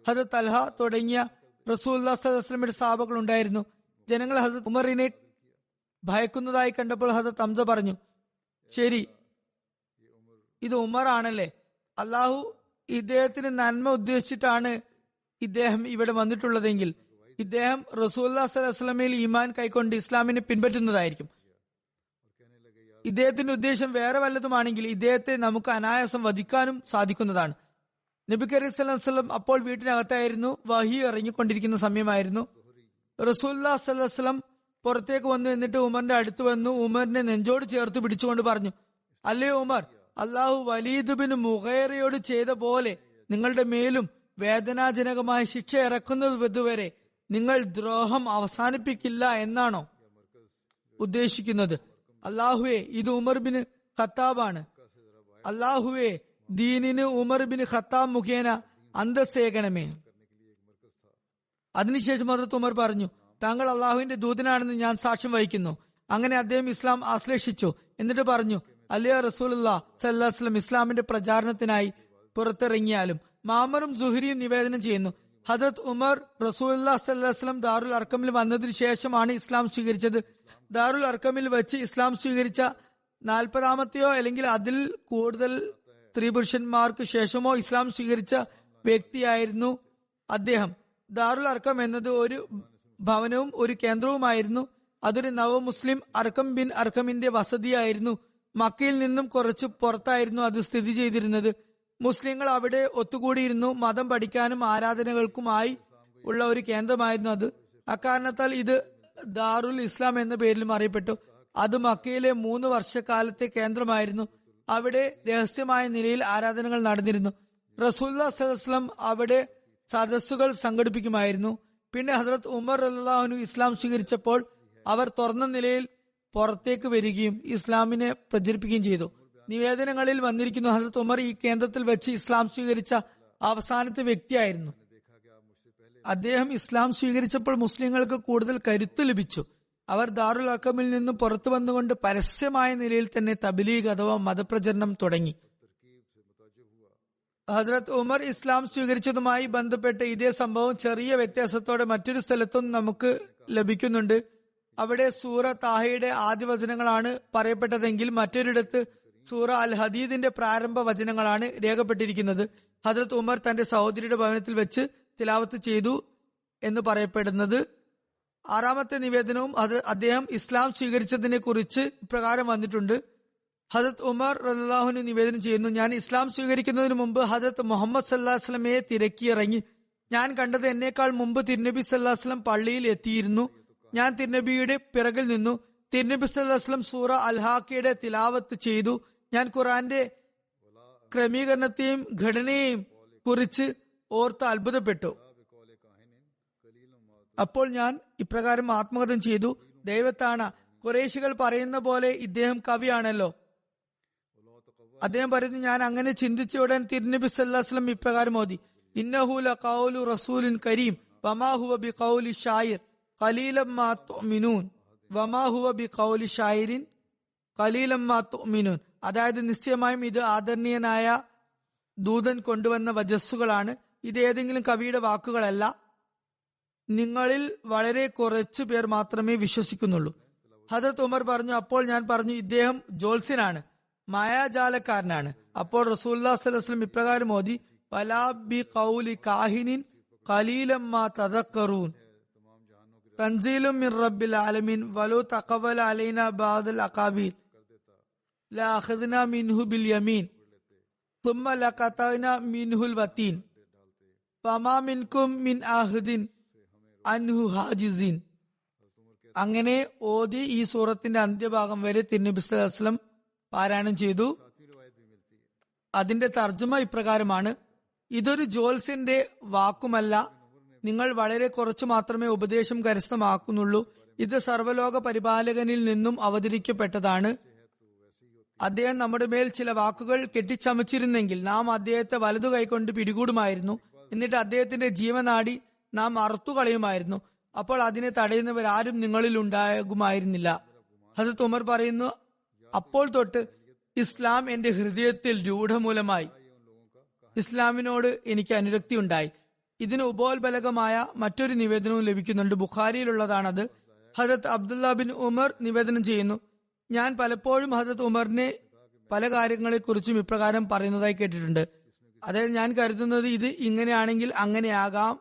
ഹദ്രത്ത് തൽഹ തുടങ്ങിയ റസൂലുള്ളാഹി സ്വല്ലല്ലാഹു അലൈഹി വസല്ലമയുടെ സഹാബകൾ ഉണ്ടായിരുന്നു. ജനങ്ങൾ ഹദ്രത്ത് ഉമറിനെ ഭയക്കുന്നതായി കണ്ടപ്പോൾ ഹദ്രത്ത് ഹംസ പറഞ്ഞു, ശരി, ഇത് ഉമർ ആണല്ലേ, അള്ളാഹു ഇദ്ദേഹത്തിന് നന്മ ഉദ്ദേശിച്ചിട്ടാണ് ഇദ്ദേഹം ഇവിടെ വന്നിട്ടുള്ളതെങ്കിൽ ഇദ്ദേഹം റസൂലുള്ളാഹി സ്വല്ലല്ലാഹു അലൈഹി വസല്ലമയിൽ ഈമാൻ കൈക്കൊണ്ട് ഇസ്ലാമിനെ പിൻപറ്റുന്നതായിരിക്കും. ഇദ്ദേഹത്തിന്റെ ഉദ്ദേശം വേറെ വല്ലതുമാണെങ്കിൽ ഇദ്ദേഹത്തെ നമുക്ക് അനായാസം വധിക്കാനും സാധിക്കുന്നതാണ്. നബി കരീം സല്ലല്ലാഹു അലൈഹി വസല്ലം അപ്പോൾ വീട്ടിനകത്തായിരുന്നു. വഹി ഇറങ്ങിക്കൊണ്ടിരിക്കുന്ന സമയമായിരുന്നു. റസൂലുള്ളാഹി സ്വല്ലല്ലാഹു അലൈഹി വസല്ലം പുറത്തേക്ക് വന്നു. എന്നിട്ട് ഉമറിന്റെ അടുത്ത് വന്നു ഉമറിനെ നെഞ്ചോട് ചേർത്ത് പിടിച്ചുകൊണ്ട് പറഞ്ഞു, അല്ലയോ ഉമർ, അള്ളാഹു വലീദ് ബിൻ മുഗൈറയോട് ചെയ്ത പോലെ നിങ്ങളുടെ മേലും വേദനാജനകമായ ശിക്ഷ ഇറക്കുന്നതുവരെ നിങ്ങൾ ദ്രോഹം അവസാനിപ്പിക്കില്ല എന്നാണോ ഉദ്ദേശിക്കുന്നത്? അള്ളാഹുവെ, ഇത് ഉമർ ബിൻ ഖത്താബാണ്. അള്ളാഹുവെ, ദീനിന് ഉമർ ബിൻ ഖത്താബ് മുഖേന അന്തസ്സേകണമേ. അതിനുശേഷം ഹദ്രത്ത് ഉമർ പറഞ്ഞു, താങ്കൾ അള്ളാഹുവിന്റെ ദൂതനാണെന്ന് ഞാൻ സാക്ഷ്യം വഹിക്കുന്നു. അങ്ങനെ അദ്ദേഹം ഇസ്ലാം ആശ്ലേഷിച്ചു. എന്നിട്ട് പറഞ്ഞു, അല്ലയോ റസൂലുള്ളാഹി സ്വല്ലല്ലാഹു അലൈഹി വസല്ലം ഇസ്ലാമിന്റെ പ്രചാരണത്തിനായി പുറത്തിറങ്ങിയാലും. മാമറും സുഹരിയും നിവേദനം ചെയ്യുന്നു, ഹദ്രത്ത് ഉമർ റസൂലുള്ളാഹി സ്വല്ലല്ലാഹു അലൈഹി വസല്ലം ദാറുൽ അർക്കമിൽ വന്നതിനു ശേഷമാണ് ഇസ്ലാം സ്വീകരിച്ചത്. ദാറുൽ അർക്കമിൽ വെച്ച് ഇസ്ലാം സ്വീകരിച്ച 40-ാമത്തെയോ അല്ലെങ്കിൽ അതിൽ കൂടുതൽ സ്ത്രീ പുരുഷന്മാർക്ക് ശേഷമോ ഇസ്ലാം സ്വീകരിച്ച വ്യക്തിയായിരുന്നു അദ്ദേഹം. ദാറുൽ അർക്കം എന്നത് ഒരു ഭവനവും ഒരു കേന്ദ്രവുമായിരുന്നു. അതൊരു നവ മുസ്ലിം അർക്കം ബിൻ അർക്കമിന്റെ വസതിയായിരുന്നു. മക്കയിൽ നിന്നും കുറച്ച് പുറത്തായിരുന്നു അത് സ്ഥിതി ചെയ്തിരുന്നത്. മുസ്ലിങ്ങൾ അവിടെ ഒത്തുകൂടിയിരുന്നു. മതം പഠിക്കാനും ആരാധനകൾക്കുമായി ഉള്ള ഒരു കേന്ദ്രമായിരുന്നു അത്. അക്കാരണത്താൽ ഇത് ദാറുൽ ഇസ്ലാം എന്ന പേരിലും അറിയപ്പെട്ടു. അത് മക്കയിലെ 3 വർഷക്കാലത്തെ കേന്ദ്രമായിരുന്നു. അവിടെ രഹസ്യമായ നിലയിൽ ആരാധനകൾ നടന്നിരുന്നു. റസൂലുള്ളാഹി സ്വല്ലല്ലാഹു അലൈഹി വസല്ലം അവിടെ സദസ്സുകൾ സംഘടിപ്പിക്കുമായിരുന്നു. പിന്നെ ഹദ്രത്ത് ഉമർ റളിയല്ലാഹു അൻഹു ഇസ്ലാം സ്വീകരിച്ചപ്പോൾ അവർ തുറന്ന നിലയിൽ പുറത്തേക്ക് വരികയും ഇസ്ലാമിനെ പ്രചരിപ്പിക്കുകയും ചെയ്തു. നിവേദനങ്ങളിൽ വന്നിരിക്കുന്നു, ഹദ്രത്ത് ഉമർ ഈ കേന്ദ്രത്തിൽ വെച്ച് ഇസ്ലാം സ്വീകരിച്ച അവസാനത്തെ വ്യക്തിയായിരുന്നു. അദ്ദേഹം ഇസ്ലാം സ്വീകരിച്ചപ്പോൾ മുസ്ലിങ്ങൾക്ക് കൂടുതൽ കരുത്ത് ലഭിച്ചു. അവർ ദാറുൽ അർക്കമിൽ നിന്നും പുറത്തു വന്നുകൊണ്ട് പരസ്യമായ നിലയിൽ തന്നെ തബ്ലീഗ് അഥവാ മതപ്രചരണം തുടങ്ങി. ഹസ്രത്ത് ഉമർ ഇസ്ലാം സ്വീകരിച്ചതുമായി ബന്ധപ്പെട്ട് ഇതേ സംഭവം ചെറിയ വ്യത്യാസത്തോടെ മറ്റൊരു സ്ഥലത്തും നമുക്ക് ലഭിക്കുന്നുണ്ട്. അവിടെ സൂറ താഹയുടെ ആദ്യ വചനങ്ങളാണ് പറയപ്പെട്ടതെങ്കിൽ മറ്റൊരിടത്ത് സൂറ അൽ ഹദീദിന്റെ പ്രാരംഭ വചനങ്ങളാണ് രേഖപ്പെട്ടിരിക്കുന്നത്. ഹസ്രത്ത് ഉമർ തന്റെ സഹോദരിയുടെ ഭവനത്തിൽ വെച്ച് തിലാവത്ത് ചെയ്തു എന്ന് പറയപ്പെടുന്നത്. ആറാമത്തെ നിവേദനവും അദ്ദേഹം ഇസ്ലാം സ്വീകരിച്ചതിനെ കുറിച്ച് ഇപ്രകാരം വന്നിട്ടുണ്ട്. ഹദരത്ത് ഉമർ റളിയല്ലാഹുവിന് നിവേദനം ചെയ്യുന്നു, ഞാൻ ഇസ്ലാം സ്വീകരിക്കുന്നതിന് മുമ്പ് ഹദരത്ത് മുഹമ്മദ് സല്ലല്ലാഹു അലൈഹി വസല്ലമയെ തിരക്കിയിറങ്ങി. ഞാൻ കണ്ടത് എന്നേക്കാൾ മുമ്പ് തിരുനബി സല്ലല്ലാഹു അലൈഹി വസല്ലം പള്ളിയിൽ എത്തിയിരുന്നു. ഞാൻ തിരുനബിയുടെ പിറകിൽ നിന്നു. തിരുനബി സല്ലല്ലാഹു അലൈഹി വസല്ലം സൂറ അൽ-ഹാഖയുടെ തിലാവത്ത് ചെയ്തു. ഞാൻ ഖുർആന്റെ ക്രമീകരണത്തെയും ഘടനയെയും കുറിച്ച് ഓർത്ത് അത്ഭുതപ്പെട്ടു. അപ്പോൾ ഞാൻ ഇപ്രകാരം ആത്മകഥം ചെയ്തു, ദൈവത്താണ്, ഖുറൈശികൾ പറയുന്ന പോലെ ഇദ്ദേഹം കവിയാണല്ലോ. അദ്ദേഹം പറയുന്നു, ഞാൻ അങ്ങനെ ചിന്തിച്ച ഉടൻ തിരുനബി സല്ലല്ലാഹു അലൈഹി വസല്ലം ഇപ്രകാരം ഓതി, ഇന്നഹു ലഖൗലു റസൂലിൻ കരീം വമാ ഹുവ ബിഖൗലി ഷായിർ ഖലീലം മാ തുഅ്മിനൂൻ വമാ ഹുവ ബിഖൗലി ഷായിരിൻ ഖലീലം മാ തുഅ്മിനൂൻ. അതായത് നിശ്ചയമായും ഇത് ആദരണീയനായ ദൂതൻ കൊണ്ടുവന്ന വജസ്സുകളാണ്. ഇത് ഏതെങ്കിലും കവിയുടെ വാക്കുകളല്ല. നിങ്ങളിൽ വളരെ കുറച്ചു പേർ മാത്രമേ വിശ്വസിക്കുന്നുള്ളൂ. ഹദരത്ത് ഉമർ പറഞ്ഞു, അപ്പോൾ ഞാൻ പറഞ്ഞു, ഇദ്ദേഹം ജോത്സ്യനാണ്, മായാജാലക്കാരനാണ്. അപ്പോൾ റസൂലുള്ളാഹി സ്വല്ലല്ലാഹു അലൈഹി വസല്ലം ഇപ്രകാരം ഓതി, വലാ ബി ഖൗലി കാഹിനിൻ ഖലീലം മാ തദക്കറൂൻ തൻസീലും മിർ റബ്ബിൽ ആലമീൻ വലോ തഖവല അലൈനാ ബഅദൽ അഖാബീൽ ലാ അഖദ്നാ മിൻഹു ബിൽ യമീൻ ثم لقطعنا منه الوتين فما منكم من أحد عنه حاجزين. അങ്ങനെ ഓതി ഈ സൂറത്തിന്റെ അന്ത്യഭാഗം വരെ തിരുനബി സല്ലല്ലാഹു അലൈഹി വസല്ലം പാരായണം ചെയ്തു. അതിന്റെ തർജ്ജമ ഇപ്രകാരമാണ്, ഇതൊരു ജോത്സ്യന്റെ വാക്കുമല്ല, നിങ്ങൾ വളരെ കുറച്ചു മാത്രമേ ഉപദേശം കരസ്ഥമാക്കുന്നുള്ളൂ. ഇത് സർവ്വലോക പരിപാലകനിൽ നിന്നും അവതരിക്കപ്പെട്ടതാണ്. അദ്ദേഹം നമ്മുടെ മേൽ ചില വാക്കുകൾ കെട്ടിച്ചമച്ചിരുന്നെങ്കിൽ നാം അദ്ദേഹത്തെ വലതു കൈകൊണ്ട് പിടികൂടുമായിരുന്നു. എന്നിട്ട് അദ്ദേഹത്തിന്റെ ജീവനാടി നാം അറുത്തു കളയുമായിരുന്നു. അപ്പോൾ അതിനെ തടയുന്നവരാരും നിങ്ങളിൽ ഉണ്ടാകുമായിരുന്നില്ല. ഹസരത്ത് ഉമർ പറയുന്നു, അപ്പോൾ തൊട്ട് ഇസ്ലാം എന്റെ ഹൃദയത്തിൽ രൂഢമൂലമായി. ഇസ്ലാമിനോട് എനിക്ക് അനുരക്തി ഉണ്ടായി. ഇതിന് ഉപോത്ബലകമായ മറ്റൊരു നിവേദനവും ലഭിക്കുന്നുണ്ട്. ബുഖാരിയിലുള്ളതാണത്. ഹസരത്ത് അബ്ദുല്ല ബിൻ ഉമർ നിവേദനം ചെയ്യുന്നു, ഞാൻ പലപ്പോഴും ഹസരത്ത് ഉമറിനെ പല കാര്യങ്ങളെ കുറിച്ചും ഇപ്രകാരം പറയുന്നതായി കേട്ടിട്ടുണ്ട്. അതായത്, ഞാൻ കരുതുന്നത് ഇത് ഇങ്ങനെയാണെങ്കിൽ അങ്ങനെയാകാം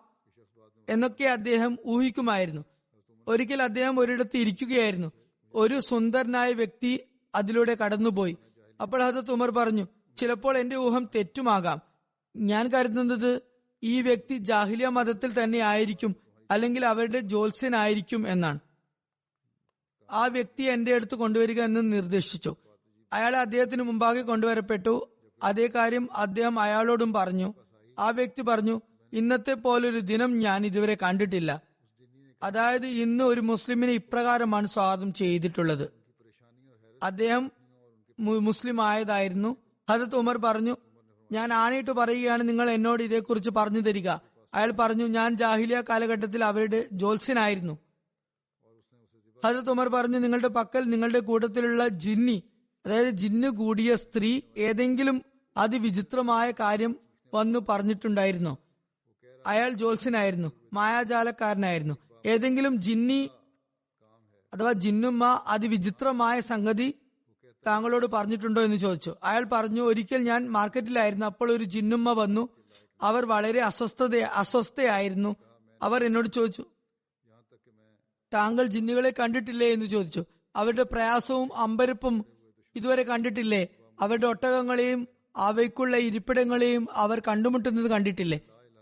എന്നൊക്കെ അദ്ദേഹം ഊഹിക്കുമായിരുന്നു. ഒരിക്കൽ അദ്ദേഹം ഒരിടത്ത് ഇരിക്കുകയായിരുന്നു. ഒരു സുന്ദരനായ വ്യക്തി അതിലൂടെ കടന്നുപോയി. അപ്പോൾ ഹസരത്ത് ഉമർ പറഞ്ഞു, ചിലപ്പോൾ എന്റെ ഊഹം തെറ്റുമാകാം. ഞാൻ കരുതുന്നത് ഈ വ്യക്തി ജാഹിലിയ മതത്തിൽ തന്നെ ആയിരിക്കും, അല്ലെങ്കിൽ അവരുടെ ജ്യോത്സ്യനായിരിക്കും എന്നാണ്. ആ വ്യക്തിയെ എന്റെ അടുത്ത് കൊണ്ടുവരിക എന്ന് നിർദ്ദേശിച്ചു. അയാളെ അദ്ദേഹത്തിന് മുമ്പാകെ കൊണ്ടുവരപ്പെട്ടു. അതേ കാര്യം അദ്ദേഹം അയാളോടും പറഞ്ഞു. ആ വ്യക്തി പറഞ്ഞു, ഇന്നത്തെ പോലൊരു ദിനം ഞാൻ ഇതുവരെ കണ്ടിട്ടില്ല. അതായത്, ഇന്ന് ഒരു മുസ്ലിമിനെ ഇപ്രകാരമാണ് സ്വാഗതം ചെയ്തിട്ടുള്ളത്. അദ്ദേഹം മുസ്ലിം ആയതായിരുന്നു. ഹദരത്ത് ഉമർ പറഞ്ഞു, ഞാൻ ആണയിട്ട് പറയുകയാണ്, നിങ്ങൾ എന്നോട് ഇതേക്കുറിച്ച് പറഞ്ഞു തരിക. അയാൾ പറഞ്ഞു, ഞാൻ ജാഹിലിയ കാലഘട്ടത്തിൽ അവരുടെ ജോത്സ്യനായിരുന്നു. ഹദരത്ത് ഉമർ പറഞ്ഞു, നിങ്ങളുടെ പക്കൽ നിങ്ങളുടെ കൂട്ടത്തിലുള്ള ജിന്നി, അതായത് ജിന്ന് കൂടിയ സ്ത്രീ ഏതെങ്കിലും അതിവിചിത്രമായ കാര്യം വന്നു പറഞ്ഞിട്ടുണ്ടായിരുന്നോ? അയാൾ ജോത്സ്യനായിരുന്നു, മായാജാലക്കാരനായിരുന്നു. ഏതെങ്കിലും ജിന്നി അഥവാ ജിന്നുമ്മ അതിവിചിത്രമായ സംഗതി താങ്കളോട് പറഞ്ഞിട്ടുണ്ടോ എന്ന് ചോദിച്ചു. അയാൾ പറഞ്ഞു, ഒരിക്കൽ ഞാൻ മാർക്കറ്റിലായിരുന്നു. അപ്പോൾ ഒരു ജിന്നുമ്മ വന്നു. അവർ വളരെ അസ്വസ്ഥയായിരുന്നു. അവർ എന്നോട് ചോദിച്ചു, താങ്കൾ ജിന്നുകളെ കണ്ടിട്ടില്ലേ എന്ന് ചോദിച്ചു. അവരുടെ പ്രയാസവും അമ്പരപ്പും ഇതുവരെ കണ്ടിട്ടില്ലേ? അവരുടെ ഒട്ടകങ്ങളെയും അവയ്ക്കുള്ള ഇരിപ്പിടങ്ങളെയും അവർ കണ്ടുമുട്ടുന്നത് കണ്ടിട്ടില്ലേ?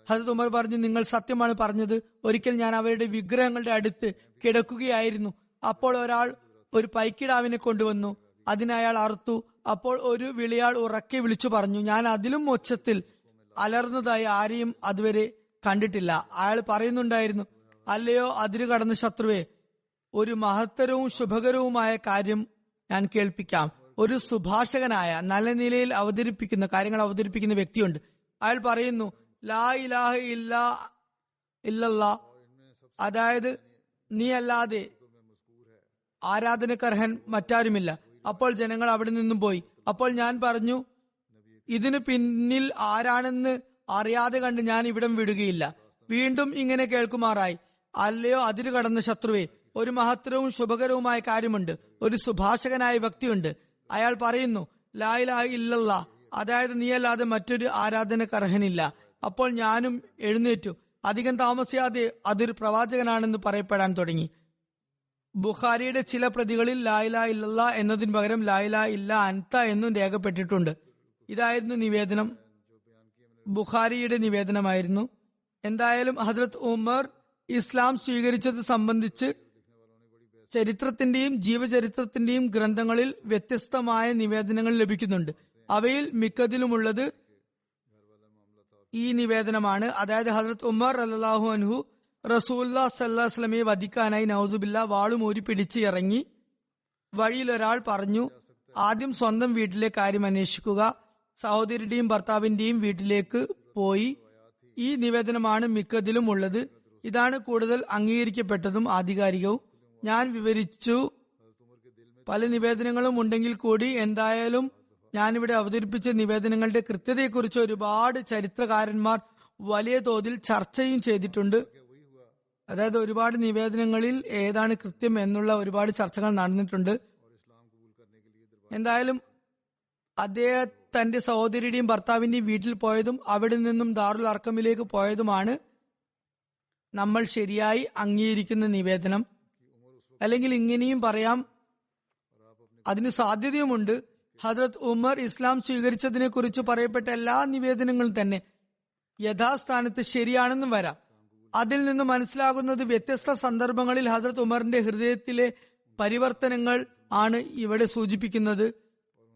ഹദരത്ത് ഉമർ പറഞ്ഞു, നിങ്ങൾ സത്യമാണ് പറഞ്ഞത്. ഒരിക്കൽ ഞാൻ അവരുടെ വിഗ്രഹങ്ങളുടെ അടുത്ത് കിടക്കുകയായിരുന്നു. അപ്പോൾ ഒരാൾ ഒരു പൈക്കിടാവിനെ കൊണ്ടുവന്നു. അതിനെ അയാൾ അറുത്തു. അപ്പോൾ ഒരു വിളിയാൾ ഉറക്കെ വിളിച്ചു പറഞ്ഞു, ഞാൻ അതിലും ഉച്ചത്തിൽ അലർന്നതായി ആരെയും അതുവരെ കണ്ടിട്ടില്ല. അയാൾ പറയുന്നുണ്ടായിരുന്നു, അല്ലയോ അതിരു കടന്ന ശത്രുവേ, ഒരു മഹത്തരവും ശുഭകരവുമായ കാര്യം ഞാൻ കേൾപ്പിക്കാം. ഒരു സുഭാഷകനായ നല്ല നിലയിൽ കാര്യങ്ങൾ അവതരിപ്പിക്കുന്ന വ്യക്തിയുണ്ട്. അയാൾ പറയുന്നു, ലാ ഇലാഹ ഇല്ലല്ലാ, അതായത് നീ അല്ലാതെ ആരാധനക്കർഹൻ മറ്റാരുമില്ല. അപ്പോൾ ജനങ്ങൾ അവിടെ നിന്നും പോയി. അപ്പോൾ ഞാൻ പറഞ്ഞു, ഇതിനു പിന്നിൽ ആരാണെന്ന് അറിയാതെ കണ്ട് ഞാൻ ഇവിടം വിടുകയില്ല. വീണ്ടും ഇങ്ങനെ കേൾക്കുമാറായി, അല്ലയോ അതിരു കടന്ന ശത്രുവേ, ഒരു മഹത്തരവും ശുഭകരവുമായ കാര്യമുണ്ട്. ഒരു സുഭാഷകനായ വ്യക്തിയുണ്ട്. അയാൾ പറയുന്നു, ലാ ഇലാഹ ഇല്ലല്ലാ, അതായത് നീയല്ലാതെ മറ്റൊരു ആരാധനക്കർഹനില്ല. അപ്പോൾ ഞാനും എഴുന്നേറ്റു. അധികം താമസിയാതെ അതൊരു പ്രവാചകനാണെന്ന് പറയപ്പെടാൻ തുടങ്ങി. ബുഖാരിയുടെ ചില പ്രതികളിൽ ലാ ഇലാഹ ഇല്ലല്ലാ എന്നതിന് പകരം ലാ ഇലാഹ ഇല്ല അൻത എന്നും രേഖപ്പെട്ടിട്ടുണ്ട്. ഇതായിരുന്നു നിവേദനം, ബുഖാരിയുടെ നിവേദനമായിരുന്നു. എന്തായാലും ഹദ്രത്ത് ഉമർ ഇസ്ലാം സ്വീകരിച്ചത് സംബന്ധിച്ച് ചരിത്രത്തിന്റെയും ജീവചരിത്രത്തിന്റെയും ഗ്രന്ഥങ്ങളിൽ വ്യത്യസ്തമായ നിവേദനങ്ങൾ ലഭിക്കുന്നുണ്ട്. അവയിൽ മിക്കതിലുമുള്ളത് ഈ നിവേദനമാണ്. അതായത് ഹദ്രത്ത് ഉമർ റളിയല്ലാഹു അൻഹു റസൂലുള്ളാഹി സ്വല്ലല്ലാഹു അലൈഹി വസല്ലമയെ വധിക്കാനായി നൗസുബില്ല വാളുമൂരി പിടിച്ച് ഇറങ്ങി. വഴിയിൽ ഒരാൾ പറഞ്ഞു, ആദ്യം സ്വന്തം വീട്ടിലെ കാര്യം അന്വേഷിക്കുക. സഹോദരിയുടെയും ഭർത്താവിന്റെയും വീട്ടിലേക്ക് പോയി. ഈ നിവേദനമാണ് മിക്കതിലും ഉള്ളത്. ഇതാണ് കൂടുതൽ അംഗീകരിക്കപ്പെട്ടതും ആധികാരികവും. ഞാൻ വിവരിച്ചു. പല നിവേദനങ്ങളും ഉണ്ടെങ്കിൽ കൂടി എന്തായാലും ഞാനിവിടെ അവതരിപ്പിച്ച നിവേദനങ്ങളുടെ കൃത്യതയെക്കുറിച്ച് ഒരുപാട് ചരിത്രകാരന്മാർ വലിയ തോതിൽ ചർച്ചയും ചെയ്തിട്ടുണ്ട്. അതായത് ഒരുപാട് നിവേദനങ്ങളിൽ ഏതാണ് കൃത്യം എന്നുള്ള ഒരുപാട് ചർച്ചകൾ നടന്നിട്ടുണ്ട്. എന്തായാലും അദ്ദേഹം തന്റെ സഹോദരിയുടെയും ഭർത്താവിന്റെയും വീട്ടിൽ പോയതും അവിടെ നിന്നും ദാറുൽ അർക്കമിലേക്ക് പോയതുമാണ് നമ്മൾ ശരിയായി അംഗീകരിക്കുന്ന നിവേദനം. അല്ലെങ്കിൽ ഇങ്ങനെയും പറയാം, അതിന് സാധ്യതയുമുണ്ട്. ഹദ്രത്ത് ഉമർ ഇസ്ലാം സ്വീകരിച്ചതിനെ കുറിച്ച് പറയപ്പെട്ട എല്ലാ നിവേദനങ്ങളും തന്നെ യഥാസ്ഥാനത്ത് ശരിയാണെന്നും വരാം. അതിൽ നിന്ന് മനസ്സിലാകുന്നത് വ്യത്യസ്ത സന്ദർഭങ്ങളിൽ ഹദ്രത്ത് ഉമറിന്റെ ഹൃദയത്തിലെ പരിവർത്തനങ്ങൾ ആണ് ഇവിടെ സൂചിപ്പിക്കുന്നത്.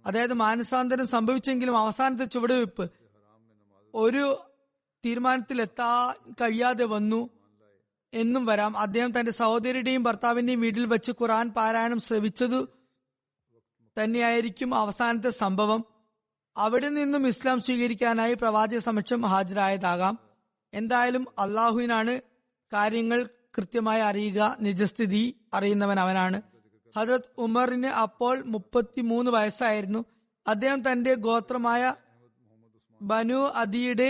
അതായത് മാനസാന്തരം സംഭവിച്ചെങ്കിലും അവസാനത്തെ ചുവടുവെപ്പ് ഒരു തീരുമാനത്തിലെത്താൻ കഴിയാതെ വന്നു എന്നും വരാം. അദ്ദേഹം തന്റെ സഹോദരിയുടെയും ഭർത്താവിന്റെയും വീട്ടിൽ വെച്ച് ഖുർആൻ പാരായണം ശ്രവിച്ചതു തന്നെയായിരിക്കും അവസാനത്തെ സംഭവം. അവിടെ നിന്നും ഇസ്ലാം സ്വീകരിക്കാനായി പ്രവാചക സമക്ഷം ഹാജരായതാകാം. എന്തായാലും അള്ളാഹുവിനാണ് കാര്യങ്ങൾ കൃത്യമായി അറിയുക. നിജസ്ഥിതി അറിയുന്നവൻ അവനാണ്. ഹദ്രത്ത് ഉമറിന് അപ്പോൾ 33 വയസ്സായിരുന്നു. അദ്ദേഹം തന്റെ ഗോത്രമായ ബനു അദിയുടെ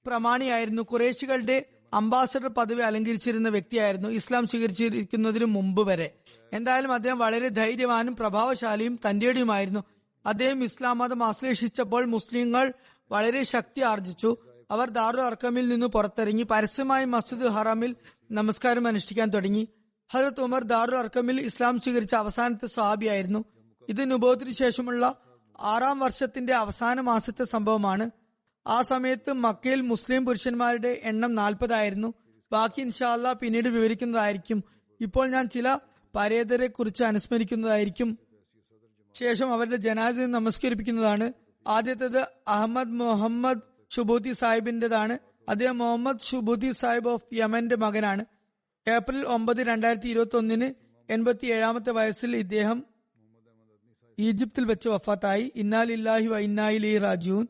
പ്രമാണിയായിരുന്നു. ഖുറേശികളുടെ അംബാസഡർ പദവി അലങ്കരിച്ചിരുന്ന വ്യക്തിയായിരുന്നു ഇസ്ലാം സ്വീകരിച്ചിരിക്കുന്നതിന് മുമ്പ് വരെ. എന്തായാലും അദ്ദേഹം വളരെ ധൈര്യവാനും പ്രഭാവശാലിയും തന്റേടിയുമായിരുന്നു. അദ്ദേഹം ഇസ്ലാം മതം ആശ്ലേഷിച്ചപ്പോൾ മുസ്ലിങ്ങൾ വളരെ ശക്തി ആർജിച്ചു. അവർ ദാറുൽ അർക്കമിൽ നിന്ന് പുറത്തിറങ്ങി പരസ്യമായി മസ്ജിദ് ഹറാമിൽ നമസ്കാരം അനുഷ്ഠിക്കാൻ തുടങ്ങി. ഹദ്രത്ത് ഉമർ ദാറുൽ അർക്കമിൽ ഇസ്ലാം സ്വീകരിച്ച അവസാനത്തെ സ്വഹാബിയായിരുന്നു. ഇത് നുബുവത്തിന് ശേഷമുള്ള 6-ാം വർഷത്തിന്റെ അവസാന മാസത്തെ സംഭവമാണ്. ആ സമയത്ത് മക്കയിൽ മുസ്ലിം പുരുഷന്മാരുടെ എണ്ണം 40 ആയിരുന്നു. ബാക്കി ഇൻഷാ അല്ലാഹ് പിന്നീട് വിവരിക്കുന്നതായിരിക്കും. ഇപ്പോൾ ഞാൻ ചില പരേതരെ കുറിച്ച് അനുസ്മരിക്കുന്നതായിരിക്കും. ശേഷം അവരുടെ ജനാസ നമസ്കരിപ്പിക്കുന്നതാണ്. ആദ്യത്തേത് അഹമ്മദ് മുഹമ്മദ് ഷുബൂത്തി സാഹിബിന്റേതാണ്. അദ്ദേഹം മുഹമ്മദ് ഷുബൂത്തി സാഹിബ് ഓഫ് യമന്റെ മകനാണ്. ഏപ്രിൽ 9, 2021 87-ാമത്തെ വയസ്സിൽ ഇദ്ദേഹം ഈജിപ്തിൽ വെച്ച് വഫാത്തായി. ഇന്നാ ലില്ലാഹി വ ഇന്നാ ഇലൈഹി റാജിഊൻ.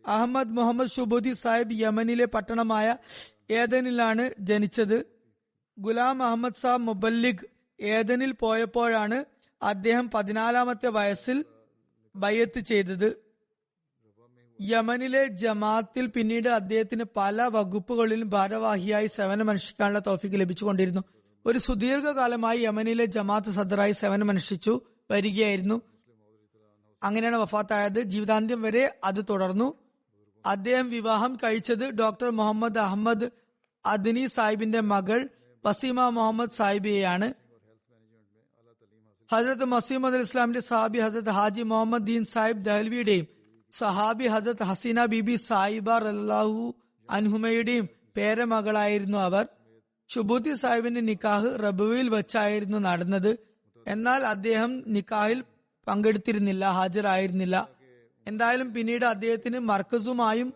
അഹമ്മദ് മുഹമ്മദ് ഷുബൂത്തി സാഹിബ് യമനിലെ പട്ടണമായ ഏദനിലാണ് ജനിച്ചത്. ഗുലാം അഹമ്മദ് സാബ് മുബല്ലിഗ് ഏദനിൽ പോയപ്പോഴാണ് അദ്ദേഹം 14-ാമത്തെ വയസ്സിൽ ബയ്യത്ത് ചെയ്തത്. യമനിലെ ജമാഅത്തിൽ പിന്നീട് അദ്ദേഹത്തിന് പല വകുപ്പുകളിലും ഭാരവാഹിയായി സേവനമനുഷ്ഠിക്കാനുള്ള തൗഫീക്ക് ലഭിച്ചുകൊണ്ടിരുന്നു. ഒരു സുദീർഘകാലമായി യമനിലെ ജമാഅത്ത് സദറായി സേവനമനുഷ്ഠിച്ചു വരികയായിരുന്നു. അങ്ങനെയാണ് വഫാത്തായത്. ജീവിതാന്ത്യം വരെ അത് തുടർന്നു. അദ്ദേഹം വിവാഹം കഴിച്ചത് ഡോക്ടർ മുഹമ്മദ് അഹമ്മദ് അദ്നി സാഹിബിന്റെ മകൾ വസീമ മുഹമ്മദ് സാഹിബിയെയാണ്. ഹസ്രത്ത് മസീമദ് അൽ ഇസ്ലാമിന്റെ സഹാബി ഹസ്രത്ത് ഹാജി മുഹമ്മദ് ദീൻ സാഹിബ് ദഹ്ലവിയുടെയും സഹാബി ഹസ്രത്ത് ഹസീന ബീബി സാഹിബ റളിയല്ലാഹു അൻഹുമയുടെയും പേരമകളായിരുന്നു അവർ. ഷുബൂത്തി സാഹിബിന്റെ നിക്കാഹ് റബുവിൽ വെച്ചായിരുന്നു നടന്നത്. എന്നാൽ അദ്ദേഹം നിക്കാഹിൽ പങ്കെടുത്തിരുന്നില്ല, ഹാജരായിരുന്നില്ല. എന്തായാലും പിന്നീട് അദ്ദേഹത്തിന് മർക്കസുമായും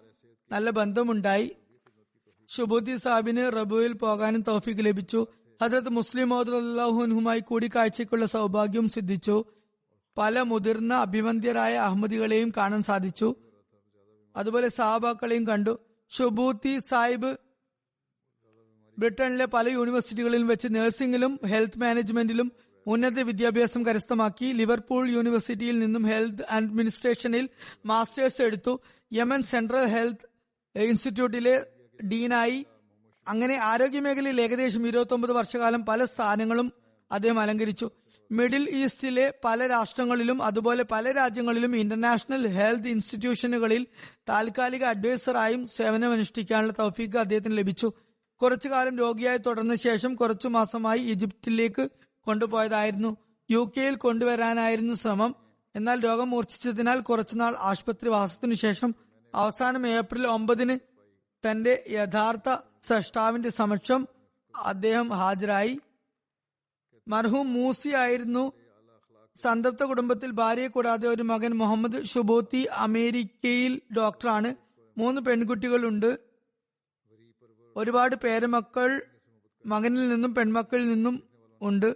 നല്ല ബന്ധമുണ്ടായി. ഷുബൂത്തി സാഹിബിന് റബുവിൽ പോകാനും തൗഫീക്ക് ലഭിച്ചു. ഹദ്രത്ത് മുസ്ലിം മൗദ് റളിയല്ലാഹു അൻഹുമായി കൂടിക്കാഴ്ചയ്ക്കുള്ള സൗഭാഗ്യവും സിദ്ധിച്ചു. പല മുതിർന്ന അഭിമന്യരായ അഹമ്മദികളെയും കാണാൻ സാധിച്ചു. അതുപോലെ സഹാബാക്കളെയും കണ്ടു. ഷുബൂത്തി സാഹിബ് ബ്രിട്ടനിലെ പല യൂണിവേഴ്സിറ്റികളിലും വെച്ച് നഴ്സിംഗിലും ഹെൽത്ത് മാനേജ്മെന്റിലും ഉന്നത വിദ്യാഭ്യാസം കരസ്ഥമാക്കി. ലിവർപൂൾ യൂണിവേഴ്സിറ്റിയിൽ നിന്നും ഹെൽത്ത് അഡ്മിനിസ്ട്രേഷനിൽ മാസ്റ്റേഴ്സ് എടുത്തു. യമൻ സെൻട്രൽ ഹെൽത്ത് ഇൻസ്റ്റിറ്റ്യൂട്ടിലെ ഡീനായി. അങ്ങനെ ആരോഗ്യമേഖലയിൽ ഏകദേശം 29 വർഷക്കാലം പല സ്ഥാനങ്ങളും അദ്ദേഹം അലങ്കരിച്ചു. മിഡിൽ ഈസ്റ്റിലെ പല രാഷ്ട്രങ്ങളിലും അതുപോലെ പല രാജ്യങ്ങളിലും ഇന്റർനാഷണൽ ഹെൽത്ത് ഇൻസ്റ്റിറ്റ്യൂഷനുകളിൽ താൽക്കാലിക അഡ്വൈസറായും സേവനമനുഷ്ഠിക്കാനുള്ള തൗഫീഖ് അദ്ദേഹത്തിന് ലഭിച്ചു. കുറച്ചു കാലം രോഗിയായി തുടർന്ന ശേഷം കുറച്ചു മാസമായി ഈജിപ്തിലേക്ക് കൊണ്ടുപോയതായിരുന്നു. UK കൊണ്ടുവരാനായിരുന്നു ശ്രമം. എന്നാൽ രോഗം മൂർച്ഛിച്ചതിനാൽ കുറച്ചുനാൾ ആശുപത്രി വാസത്തിനു ശേഷം അവസാനം ഏപ്രിൽ 9 തന്റെ യഥാർത്ഥ സ്രഷ്ടാവിന്റെ സമക്ഷം അദ്ദേഹം ഹാജരായി. മർഹൂം മൂസി ആയിരുന്നു. സന്തപ്ത കുടുംബത്തിൽ ഭാര്യയെ കൂടാതെ ഒരു മകൻ മുഹമ്മദ് ഷുബോത്തി അമേരിക്കയിൽ ഡോക്ടറാണ്. 3 പെൺകുട്ടികളുണ്ട്. ഒരുപാട് പേരമക്കൾ മകനിൽ നിന്നും പെൺമക്കളിൽ നിന്നും ഉണ്ട്.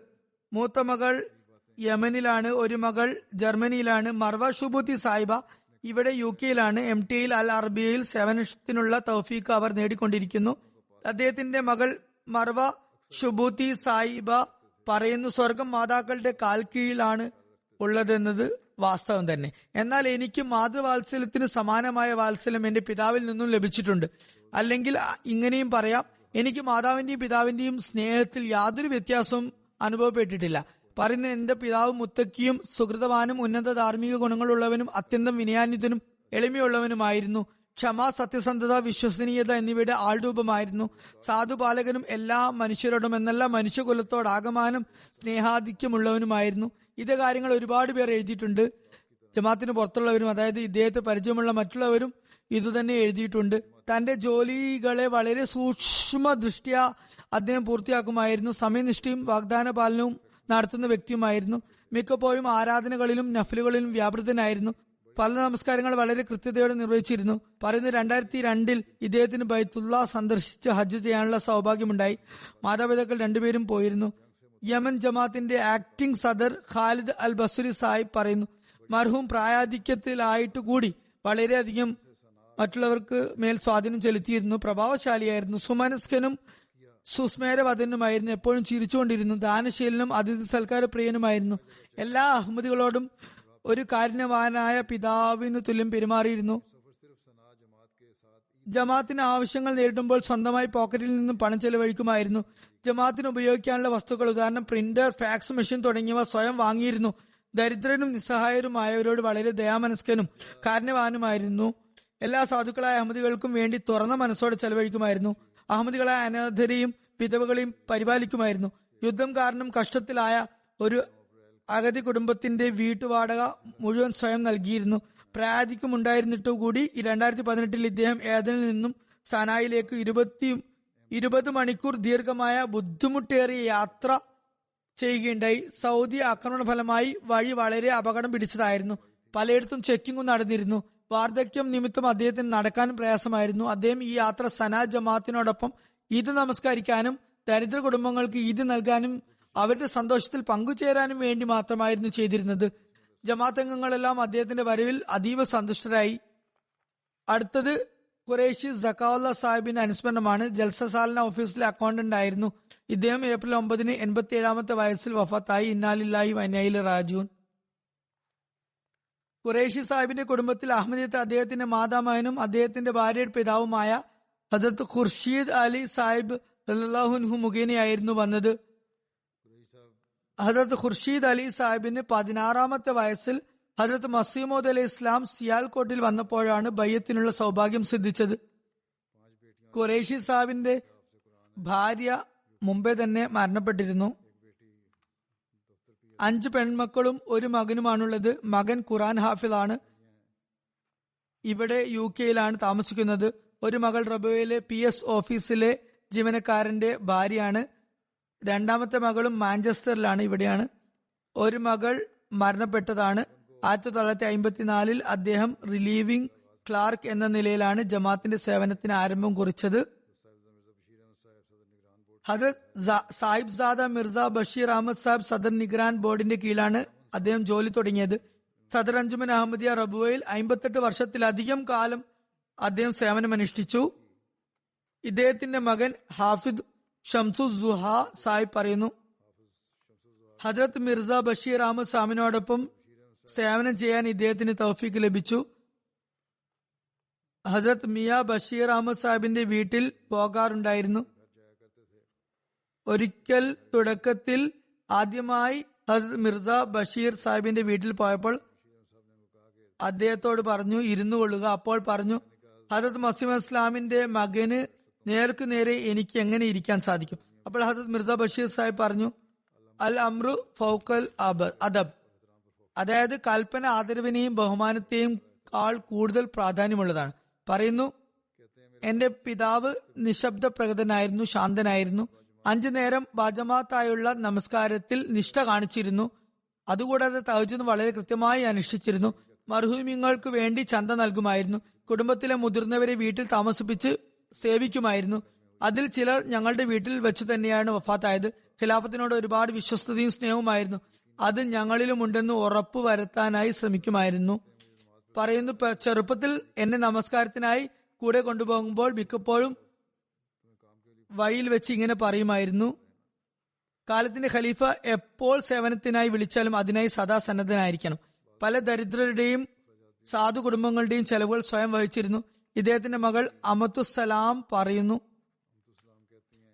മൂത്ത മകൾ യമനിലാണ്, ഒരു മകൾ ജർമ്മനിയിലാണ്. മർവ ഷുബൂത്തി സാഹിബ ഇവിടെ UK-യിലാണ്. MTയിൽ അൽ അറബിയയിൽ സേവനത്തിനുള്ള തൗഫീഖ് അവർ നേടിക്കൊണ്ടിരിക്കുന്നു. അദ്ദേഹത്തിന്റെ മകൾ മർവ ഷുബൂത്തി സാഹിബ പറയുന്നു, സ്വർഗം മാതാക്കളുടെ കാൽ കീഴിലാണ് ഉള്ളതെന്നത് വാസ്തവം തന്നെ. എന്നാൽ എനിക്ക് മാതൃവാത്സല്യത്തിന് സമാനമായ വാത്സല്യം എന്റെ പിതാവിൽ നിന്നും ലഭിച്ചിട്ടുണ്ട്. അല്ലെങ്കിൽ ഇങ്ങനെയും പറയാം, എനിക്ക് മാതാവിന്റെയും പിതാവിന്റെയും സ്നേഹത്തിൽ യാതൊരു വ്യത്യാസവും അനുഭവപ്പെട്ടിട്ടില്ല. പറയുന്ന എന്റെ പിതാവ് മുത്തക്കിയും സുഹൃതവാനും ഉന്നത ധാർമ്മിക ഗുണങ്ങളുള്ളവനും അത്യന്തം വിനയാന്വിതനും എളിമയുള്ളവനുമായിരുന്നു. ക്ഷമ, സത്യസന്ധത, വിശ്വസനീയത എന്നിവയുടെ ആൾരൂപമായിരുന്നു. സാധുപാലകനും എല്ലാ മനുഷ്യരോടും എന്നല്ല മനുഷ്യകുലത്തോടാകമാനം സ്നേഹാധിക്യമുള്ളവനുമായിരുന്നു. ഇതേ കാര്യങ്ങൾ ഒരുപാട് പേർ എഴുതിയിട്ടുണ്ട്. ജമാഅത്തിന് പുറത്തുള്ളവരും അതായത് ഇദ്ദേഹത്തെ പരിചയമുള്ള മറ്റുള്ളവരും ഇതുതന്നെ എഴുതിയിട്ടുണ്ട്. തന്റെ ജോലികളെ വളരെ സൂക്ഷ്മ ദൃഷ്ട്യാ അദ്ദേഹം പൂർത്തിയാക്കുമായിരുന്നു. സമയനിഷ്ഠയും വാഗ്ദാന പാലനവും നടത്തുന്ന വ്യക്തിയുമായിരുന്നു. മിക്കപ്പോഴും ആരാധനകളിലും നഫലുകളിലും വ്യാപൃതനായിരുന്നു. പല നമസ്കാരങ്ങൾ വളരെ കൃത്യതയോടെ നിർവഹിച്ചിരുന്നു. പറയുന്നത് 2002 ഇദ്ദേഹത്തിന് ബൈത്തുള്ള സന്ദർശിച്ച് ഹജ്ജ് ചെയ്യാനുള്ള സൗഭാഗ്യമുണ്ടായി. മാതാപിതാക്കൾ രണ്ടുപേരും പോയിരുന്നു. യമൻ ജമാഅത്തിന്റെ ആക്ടിംഗ് സദർ ഖാലിദ് അൽ ബസുരി സാഹിബ് പറയുന്നു, മർഹൂം പ്രായാധിക്യത്തിലായിട്ട് കൂടി വളരെയധികം മറ്റുള്ളവർക്ക് മേൽ സ്വാധീനം ചെലുത്തിയിരുന്നു. പ്രഭാവശാലിയായിരുന്നു. സുമനസ്കനും സുസ്മേരവദനുമായിരുന്നു. എപ്പോഴും ചിരിച്ചുകൊണ്ടിരുന്നു. ദാനശീലനും അതിഥി സൽക്കാര പ്രിയനുമായിരുന്നു. എല്ലാ അഹമ്മദികളോടും ഒരു കാരുണ്യവാനായ പിതാവിനു തുല്യം പെരുമാറിയിരുന്നു. ജമാഅത്തിന് ആവശ്യങ്ങൾ നേരിടുമ്പോൾ സ്വന്തമായി പോക്കറ്റിൽ നിന്നും പണം ചെലവഴിക്കുമായിരുന്നു. ജമാഅത്തിന് ഉപയോഗിക്കാനുള്ള വസ്തുക്കൾ, ഉദാഹരണം പ്രിന്റർ, ഫാക്സ് മെഷീൻ തുടങ്ങിയവ സ്വയം വാങ്ങിയിരുന്നു. ദരിദ്രനും നിസ്സഹായരുമായവരോട് വളരെ ദയാമനസ്കനും കാരുണ്യവാനുമായിരുന്നു. എല്ലാ സാധുക്കളായ അഹമ്മദികൾക്കും വേണ്ടി തുറന്ന മനസ്സോടെ ചെലവഴിക്കുമായിരുന്നു. അഹമ്മദികളായ അനാഥരെയും വിധവകളെയും പരിപാലിക്കുമായിരുന്നു. യുദ്ധം കാരണം കഷ്ടത്തിലായ ഒരു അഗതി കുടുംബത്തിന്റെ വീട്ടുവാടക മുഴുവൻ സ്വയം നൽകിയിരുന്നു. പ്രായാധിക്യമുണ്ടായിരുന്നിട്ടു കൂടി 2018 ഇദ്ദേഹം ഏദനിൽ നിന്നും സനായിലേക്ക് 20 മണിക്കൂർ ദീർഘമായ ബുദ്ധിമുട്ടേറിയ യാത്ര ചെയ്യുകയുണ്ടായി. സൗദി ആക്രമണ ഫലമായി വഴി വളരെ അപകടം പിടിച്ചതായിരുന്നു. പലയിടത്തും ചെക്കിങ്ങും നടന്നിരുന്നു. വാർദ്ധക്യം നിമിത്തം അദ്ദേഹത്തിന് നടക്കാനും പ്രയാസമായിരുന്നു. അദ്ദേഹം ഈ യാത്ര സനാ ജമാഅത്തിനോടൊപ്പം ഈദ് നമസ്കരിക്കാനും ദരിദ്ര കുടുംബങ്ങൾക്ക് ഈദ് നൽകാനും അവരുടെ സന്തോഷത്തിൽ പങ്കുചേരാനും വേണ്ടി മാത്രമായിരുന്നു ചെയ്തിരുന്നത്. ജമാഅത്ത് അംഗങ്ങളെല്ലാം അദ്ദേഹത്തിന്റെ വരവിൽ അതീവ സന്തുഷ്ടരായി. അടുത്തത് ഖുറേഷി സക്കാവുല്ല സാഹിബിന്റെ അനുസ്മരണമാണ്. ജൽസസാലന ഓഫീസിലെ അക്കൗണ്ടന്റ് ആയിരുന്നു. ഇദ്ദേഹം ഏപ്രിൽ 9 87-ാമത്തെ വയസ്സിൽ വഫാത്തായി. ഇന്നാലില്ലാഹി വഇന്നാ റാജിഊൻ. ഖുറേഷി സാഹിബിന്റെ കുടുംബത്തിൽ അഹമ്മദിയത്ത് അദ്ദേഹത്തിന്റെ മാതാമഹനും അദ്ദേഹത്തിന്റെ ഭാര്യയുടെ പിതാവുമായ ഹജറത്ത് ഖുർഷീദ് അലി സാഹിബ് റളിയല്ലാഹു അൻഹു മുഖേനയായിരുന്നു വന്നത്. ഹജറത്ത് ഖുർഷീദ് അലി സാഹിബിന് 16-ാമത്തെ വയസ്സിൽ ഹജറത്ത് മസീമോദ് അലൈഹി ഇസ്ലാം സിയാൽകോട്ടിൽ വന്നപ്പോഴാണ് ബയ്യത്തിനുള്ള സൗഭാഗ്യം സിദ്ധിച്ചത്. ഖുറേഷി സാഹിബിന്റെ ഭാര്യ മുമ്പേ തന്നെ മരണപ്പെട്ടിരുന്നു. 5 പെൺമക്കളും ഒരു മകനുമാണുള്ളത്. മകൻ ഖുറാൻ ഹാഫിളാണ്. ഇവിടെ UK-യിലാണ് താമസിക്കുന്നത്. ഒരു മകൾ റബോയിലെ PS ഓഫീസിലെ ജീവനക്കാരന്റെ ഭാര്യയാണ്. 2ാമത്തെ മകളും മാഞ്ചസ്റ്ററിലാണ്, ഇവിടെയാണ്. ഒരു മകൾ മരണപ്പെട്ടതാണ്. 1954 അദ്ദേഹം റിലീവിംഗ് ക്ലാർക്ക് എന്ന നിലയിലാണ് ജമാഅത്തിന്റെ സേവനത്തിന് ആരംഭം കുറിച്ചത്. ഹദ്രത്ത് സാഹിബ് സാദ മിർസ ബഷീർ അഹമ്മദ് സാഹിബ് സദർ നിഗ്രാൻ ബോർഡിന്റെ കീഴിലാണ് അദ്ദേഹം ജോലി തുടങ്ങിയത്. സദർ അഞ്ജുമൻ അഹമ്മദിയ റബുവയിൽ 58 വർഷത്തിലധികം കാലം അദ്ദേഹം സേവനമനുഷ്ഠിച്ചു. ഇദ്ദേഹത്തിന്റെ മകൻ ഹാഫിദ് ഷംസു സുഹ സാഹിബ് പറയുന്നു, ഹജറത്ത് മിർസ ബഷീർ അഹമ്മദ് സാമിനോടൊപ്പം സേവനം ചെയ്യാൻ ഇദ്ദേഹത്തിന് തൗഫീക്ക് ലഭിച്ചു. ഹജറത്ത് മിയ ബഷീർ അഹമ്മദ് സാഹിബിന്റെ വീട്ടിൽ പോകാറുണ്ടായിരുന്നു. ഒരിക്കൽ തുടക്കത്തിൽ ആദ്യമായി ഹജറത്ത് മിർസ ബഷീർ സാഹിബിന്റെ വീട്ടിൽ പോയപ്പോൾ അദ്ദേഹത്തോട് പറഞ്ഞു ഇരുന്നു കൊള്ളുക. അപ്പോൾ പറഞ്ഞു, ഹജറത്ത് മസീഹ് ഇസ്ലാമിന്റെ മകന് നേർക്ക് നേരെ എനിക്ക് എങ്ങനെ ഇരിക്കാൻ സാധിക്കും? അപ്പോൾ ഹജറത്ത് മിർസ ബഷീർ സാഹിബ് പറഞ്ഞു, അൽ അമ്രു ഫൗക്കൽ അദബ്, അതായത് കൽപ്പന ആദരവിനെയും ബഹുമാനത്തെയും കാൾ കൂടുതൽ പ്രാധാന്യമുള്ളതാണ്. പറയുന്നു, എന്റെ പിതാവ് നിശബ്ദ പ്രകൃതനായിരുന്നു, ശാന്തനായിരുന്നു. 5 നേരം ബാജമാത്തായുള്ള നമസ്കാരത്തിൽ നിഷ്ഠ കാണിച്ചിരുന്നു. അതുകൂടാതെ തഹജ്ജുദ് വളരെ കൃത്യമായി അനുഷ്ഠിച്ചിരുന്നു. മർഹൂമിങ്ങൾക്ക് വേണ്ടി ചന്ത നൽകുമായിരുന്നു. കുടുംബത്തിലെ മുതിർന്നവരെ വീട്ടിൽ താമസിപ്പിച്ച് സേവിക്കുമായിരുന്നു. അതിൽ ചിലർ ഞങ്ങളുടെ വീട്ടിൽ വെച്ച് തന്നെയാണ് വഫാത്തായത്. ഖിലാഫത്തിനോട് ഒരുപാട് വിശ്വസ്തതയും സ്നേഹവുമായിരുന്നു. അത് ഞങ്ങളിലും ഉണ്ടെന്ന് ഉറപ്പു വരുത്താനായി ശ്രമിക്കുമായിരുന്നു. പറയുന്നു, ചെറുപ്പത്തിൽ എന്നെ നമസ്കാരത്തിനായി കൂടെ കൊണ്ടുപോകുമ്പോൾ മിക്കപ്പോഴും വഴിയിൽ വെച്ച് ഇങ്ങനെ പറയുമായിരുന്നു, കാലത്തിന്റെ ഖലീഫ എപ്പോൾ സേവനത്തിനായി വിളിച്ചാലും അതിനായി സദാ സന്നദ്ധനായിരിക്കണം. പല ദരിദ്രരുടെയും സാധു കുടുംബങ്ങളുടെയും ചെലവുകൾ സ്വയം വഹിച്ചിരുന്നു. ഇദ്ദേഹത്തിന്റെ മകൾ അമത്തുസലാം പറയുന്നു,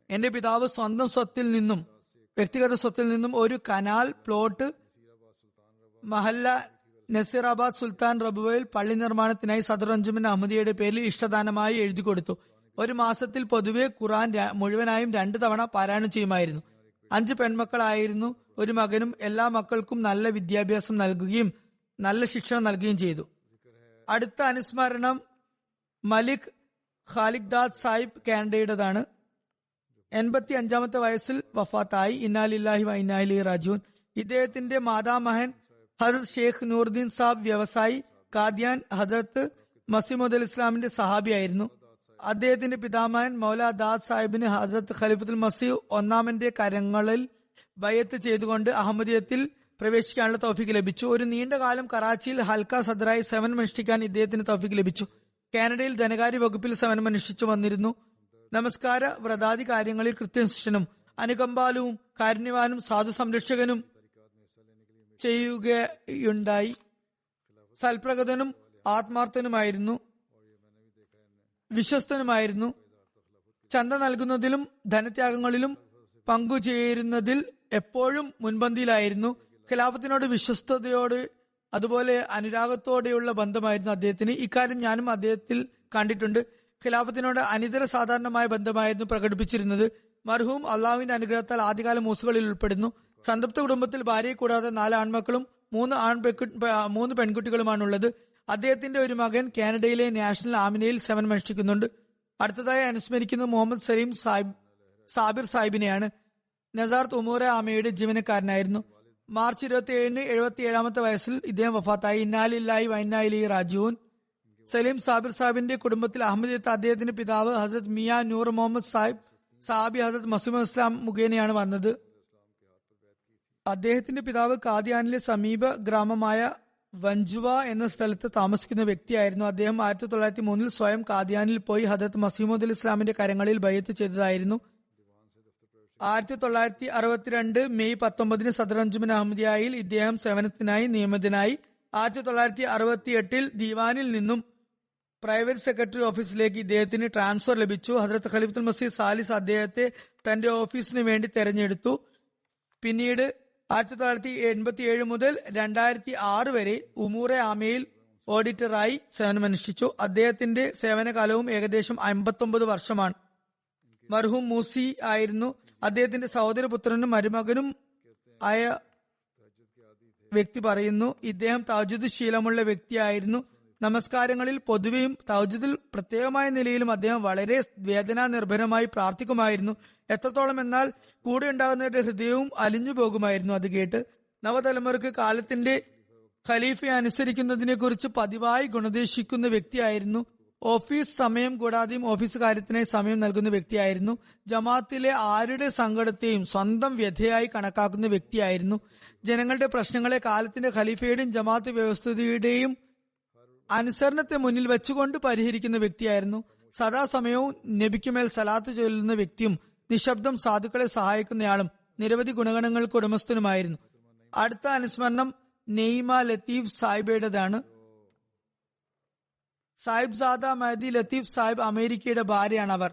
എന്റെ പിതാവ് സ്വന്തം സ്വത്തിൽ നിന്നും വ്യക്തിഗത സ്വത്തിൽ നിന്നും ഒരു കനാൽ പ്ലോട്ട് മഹല്ല നസീറാബാദ് സുൽത്താൻ റബുവയിൽ പള്ളി നിർമ്മാണത്തിനായി സദർ അഞ്ജുമൻ അഹമ്മദിയുടെ പേരിൽ ഇഷ്ടദാനമായി എഴുതി കൊടുത്തു. ഒരു മാസത്തിൽ പൊതുവെ ഖുർആൻ മുഴുവനായും 2 തവണ പാരായണം ചെയ്യുമായിരുന്നു. 5 പെൺമക്കളായിരുന്നു. ഒരു മകനും എല്ലാ മക്കൾക്കും നല്ല വിദ്യാഭ്യാസം നൽകുകയും നല്ല ശിക്ഷണം നൽകുകയും ചെയ്തു. അടുത്ത അനുസ്മരണം മലിക് ഖാലിഖ്ദാദ് സാഹിബ് കാനഡയുടേതാണ്. 85-ാമത്തെ വയസ്സിൽ വഫാത്തായി. ഇന്നാലില്ലാഹി വ ഇന്നാ ഇലൈഹി റാജിഊൻ. ഇദ്ദേഹത്തിന്റെ മാതാമഹൻ ഹജറത്ത് ഷെയ്ഖ് നൂറുദ്ദീൻ സാബ് വ്യവസായി, കാദിയാൻ, ഹജറത്ത് മസീമുദ് അൽ ഇസ്ലാമിന്റെ സഹാബിയായിരുന്നു. അദ്ദേഹത്തിന്റെ പിതാമഹൻ മൗല ദാദ് സാഹിബിന് ഹജറത്ത് ഖലീഫത്തുൽ മസീഹ് ഒന്നാമന്റെ കരങ്ങളിൽ ബയത്ത് ചെയ്തുകൊണ്ട് അഹമ്മദിയത്തിൽ പ്രവേശിക്കാനുള്ള തൗഫീക്ക് ലഭിച്ചു. ഒരു നീണ്ട കാലം കറാച്ചിയിൽ ഹൽക്ക സദറായി സേവനമനുഷ്ഠിക്കാൻ ഇദ്ദേഹത്തിന് തൗഫീക്ക് ലഭിച്ചു. കാനഡയിൽ ധനകാര്യ വകുപ്പിൽ സേവനമനുഷ്ഠിച്ചു വന്നിരുന്നു. നമസ്കാര വ്രതാദി കാര്യങ്ങളിൽ കൃത്യനിഷ്ഠനും അനുകമ്പാലുവും കാരുണ്യവാനും സാധു സംരക്ഷകനും ചെയ്യുകയുണ്ടായി. സൽപ്രകൃതനും ആത്മാർത്ഥനുമായിരുന്നു, വിശ്വസ്തനുമായിരുന്നു. ചന്ത നൽകുന്നതിലും ധനത്യാഗങ്ങളിലും പങ്കുചേരുന്നതിൽ എപ്പോഴും മുൻപന്തിയിലായിരുന്നു. ഖിലാഫത്തിനോട് വിശ്വസ്തയോട് അതുപോലെ അനുരാഗത്തോടെയുള്ള ബന്ധമായിരുന്നു അദ്ദേഹത്തിന്. ഇക്കാര്യം ഞാനും അദ്ദേഹത്തിൽ കണ്ടിട്ടുണ്ട്. ഖിലാഫത്തിനോട് അനിതര സാധാരണമായ ബന്ധമായിരുന്നു പ്രകടിപ്പിച്ചിരുന്നത്. മർഹൂം അള്ളാഹുവിന്റെ അനുഗ്രഹത്താൽ ആദ്യകാല മൂസുകളിൽ ഉൾപ്പെടുന്നു. സംതൃപ്ത കുടുംബത്തിൽ ഭാര്യയെ കൂടാതെ 4 ആൺമക്കളും 3 പെൺകുട്ടികളുമാണുള്ളത്. അദ്ദേഹത്തിന്റെ ഒരു മകൻ കാനഡയിലെ നാഷണൽ ആമിനയിൽ സേവനമനുഷ്ഠിക്കുന്നുണ്ട്. അടുത്തതായി അനുസ്മരിക്കുന്നത് മുഹമ്മദ് സലീം സാബിർ സാഹിബിനെയാണ്. നസാർത്ത് ഉമൂറെ ആമയുടെ ജീവനക്കാരനായിരുന്നു. മാർച്ച് 27-ന് 77-ാമത്തെ വയസ്സിൽ ഇദ്ദേഹം വഫാത്തായി. ഇന്നാലില്ലാഹി വ ഇന്നാ ഇലൈഹി റാജിഊൻ. സലീം സാബിർ സാഹിബിന്റെ കുടുംബത്തിൽ അഹമ്മദിയത്ത് അദ്ദേഹത്തിന്റെ പിതാവ് ഹസരത് മിയ നൂർ മുഹമ്മദ് സാഹിബ് സാബി ഹസരത് മസീമുദ് ഇസ്ലാം മുഖേനയാണ് വന്നത്. അദ്ദേഹത്തിന്റെ പിതാവ് കാദിയാനിലെ സമീപ ഗ്രാമമായ വഞ്ചുവ എന്ന സ്ഥലത്ത് താമസിക്കുന്ന വ്യക്തിയായിരുന്നു. അദ്ദേഹം 1903-ൽ സ്വയം കാദിയാനിൽ പോയി ഹദരത്ത് മസീമുദ് ഇസ്ലാമിന്റെ കരങ്ങളിൽ ബൈഅത്ത് ചെയ്തതായിരുന്നു. 1962 മെയ് 19-ന് സദർ അഞ്ജുമൻ അഹമ്മദിയായിൽ ഇദ്ദേഹം സേവനത്തിനായി നിയമിതനായി. 1968-ൽ ദീവാനിൽ നിന്നും പ്രൈവറ്റ് സെക്രട്ടറി ഓഫീസിലേക്ക് ഇദ്ദേഹത്തിന് ട്രാൻസ്ഫർ ലഭിച്ചു. ഹദരത്ത് ഖലീഫത്തുൽ മസീഹ് സാലിസ് അദ്ദേഹത്തെ തന്റെ ഓഫീസിന് വേണ്ടി തെരഞ്ഞെടുത്തു. പിന്നീട് 1987 മുതൽ 2006 വരെ ഉമൂറെ ആമയിൽ ഓഡിറ്ററായി സേവനമനുഷ്ഠിച്ചു. അദ്ദേഹത്തിന്റെ സേവനകാലവും ഏകദേശം 59 വർഷമാണ്. മർഹൂം മൂസി ആയിരുന്നു. അദ്ദേഹത്തിന്റെ സഹോദരപുത്രനും മരുമകനും ആയ വ്യക്തി പറയുന്നു, ഇദ്ദേഹം തഹജ്ജുദ് ശീലമുള്ള വ്യക്തിയായിരുന്നു. നമസ്കാരങ്ങളിൽ പൊതുവെയും തഹജ്ജുദിൽ പ്രത്യേകമായ നിലയിലും അദ്ദേഹം വളരെ വേദനാ നിർഭരമായി പ്രാർത്ഥിക്കുമായിരുന്നു. എത്രത്തോളം എന്നാൽ കൂടെ ഉണ്ടാകുന്നവരുടെ ഹൃദയവും അലിഞ്ഞു പോകുമായിരുന്നു. അത് കേട്ട് നവതലമുറക്ക് കാലത്തിന്റെ ഖലീഫയെ അനുസരിക്കുന്നതിനെ കുറിച്ച് പതിവായി ഗുണദേശിക്കുന്ന വ്യക്തിയായിരുന്നു. ഓഫീസ് സമയം കൂടാതെയും ഓഫീസ് കാര്യത്തിനായി സമയം നൽകുന്ന വ്യക്തിയായിരുന്നു. ജമാഅത്തിലെ ആരുടെ സങ്കടത്തെയും സ്വന്തം വ്യഥയായി കണക്കാക്കുന്ന വ്യക്തിയായിരുന്നു. ജനങ്ങളുടെ പ്രശ്നങ്ങളെ കാലത്തിന്റെ ഖലീഫയുടെയും ജമാഅത്ത് വ്യവസ്ഥയുടെയും അനുസരണത്തെ മുന്നിൽ വെച്ചുകൊണ്ട് പരിഹരിക്കുന്ന വ്യക്തിയായിരുന്നു. സദാസമയവും നബിക്കുമേൽ സലാത്ത് ചൊല്ലുന്ന വ്യക്തിയും നിശബ്ദം സാധുക്കളെ സഹായിക്കുന്നയാളും നിരവധി ഗുണഗണങ്ങൾക്ക് ഉടമസ്ഥനുമായിരുന്നു. അടുത്ത അനുസ്മരണം നെയ്മ ലത്തീഫ് സാഹിബയുടേതാണ്. സാഹിബ് സാദ മഹദി ലത്തീഫ് സാഹിബ് അമേരിക്കയുടെ ഭാര്യയാണ്.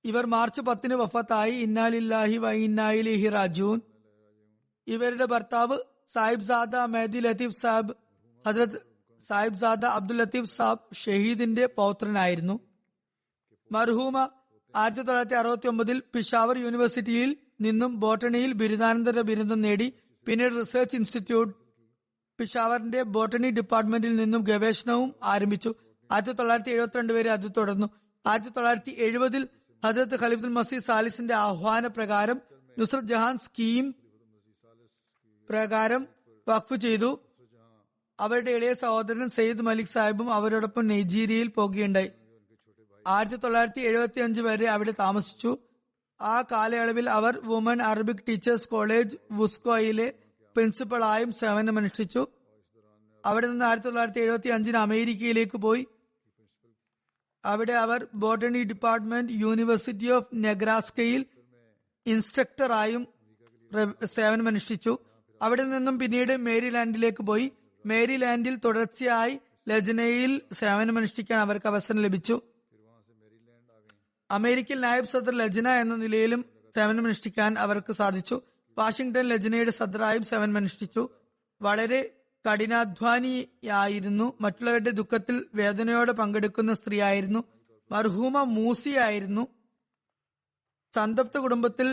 ഇവർ മാർച്ച് 10 വഫാത്തായി. ഇന്നാലില്ലാഹി വ ഇന്നാ ഇലൈഹി റാജിഊൻ. ഇവരുടെ ഭർത്താവ് സാഹിബ് സാദ മഹദി ലത്തീഫ് സാഹിബ് ഹസ്രത്ത് സാഹിബ് സാദ അബ്ദുൽ ലത്തീഫ് സാഹിബ് ഷഹീദിന്റെ പൗത്രനായിരുന്നു. മർഹൂമ 1969 പിഷാവർ യൂണിവേഴ്സിറ്റിയിൽ നിന്നും ബോട്ടണിയിൽ ബിരുദാനന്തര ബിരുദം നേടി. പിന്നീട് റിസർച്ച് ഇൻസ്റ്റിറ്റ്യൂട്ട് പിഷാവറിന്റെ ബോട്ടണി ഡിപ്പാർട്ട്മെന്റിൽ നിന്നും ഗവേഷണവും ആരംഭിച്ചു. 1972 വരെ അത് തുടർന്നു. 1970 ഹജരത്ത് ഖലീഫത്തുൽ മസീഹ് സാലിസിന്റെ ആഹ്വാന പ്രകാരം നുസ്രത് ജഹാൻ സ്കീം പ്രകാരം വഖഫ് ചെയ്തു. അവരുടെ ഇളയ സഹോദരൻ സയ്യിദ് മലിക് സാഹിബും അവരോടൊപ്പം നൈജീരിയയിൽ പോകുകയുണ്ടായി. 1975 വരെ അവിടെ താമസിച്ചു. ആ കാലയളവിൽ അവർ വുമൺ അറബിക് ടീച്ചേഴ്സ് കോളേജ് വുസ്കോയിലെ പ്രിൻസിപ്പളായും സേവനമനുഷ്ഠിച്ചു. അവിടെ നിന്ന് 1975 അമേരിക്കയിലേക്ക് പോയി. അവിടെ അവർ ബോട്ടണി ഡിപ്പാർട്ട്മെന്റ് യൂണിവേഴ്സിറ്റി ഓഫ് നെബ്രാസ്കയിൽ ഇൻസ്ട്രക്ടറായും സേവനമനുഷ്ഠിച്ചു. അവിടെ നിന്നും പിന്നീട് മേരിലാൻഡിലേക്ക് പോയി. മേരിലാൻഡിൽ തുടർച്ചയായി ലജ്നയിൽ സേവനമനുഷ്ഠിക്കാൻ അവർക്ക് അവസരം ലഭിച്ചു. അമേരിക്കൻ നായബ് സദർ ലജ്ന എന്ന നിലയിലും സേവനമനുഷ്ഠിക്കാൻ അവർക്ക് സാധിച്ചു. വാഷിംഗ്ടൺ ലജ്നയുടെ സദറായും സേവനമനുഷ്ഠിച്ചു. വളരെ കഠിനാധ്വാനിയായിരുന്നു. മറ്റുള്ളവരുടെ ദുഃഖത്തിൽ വേദനയോടെ പങ്കെടുക്കുന്ന സ്ത്രീയായിരുന്നു. മർഹൂമ മൂസിയായിരുന്നു. സന്തപ്ത കുടുംബത്തിൽ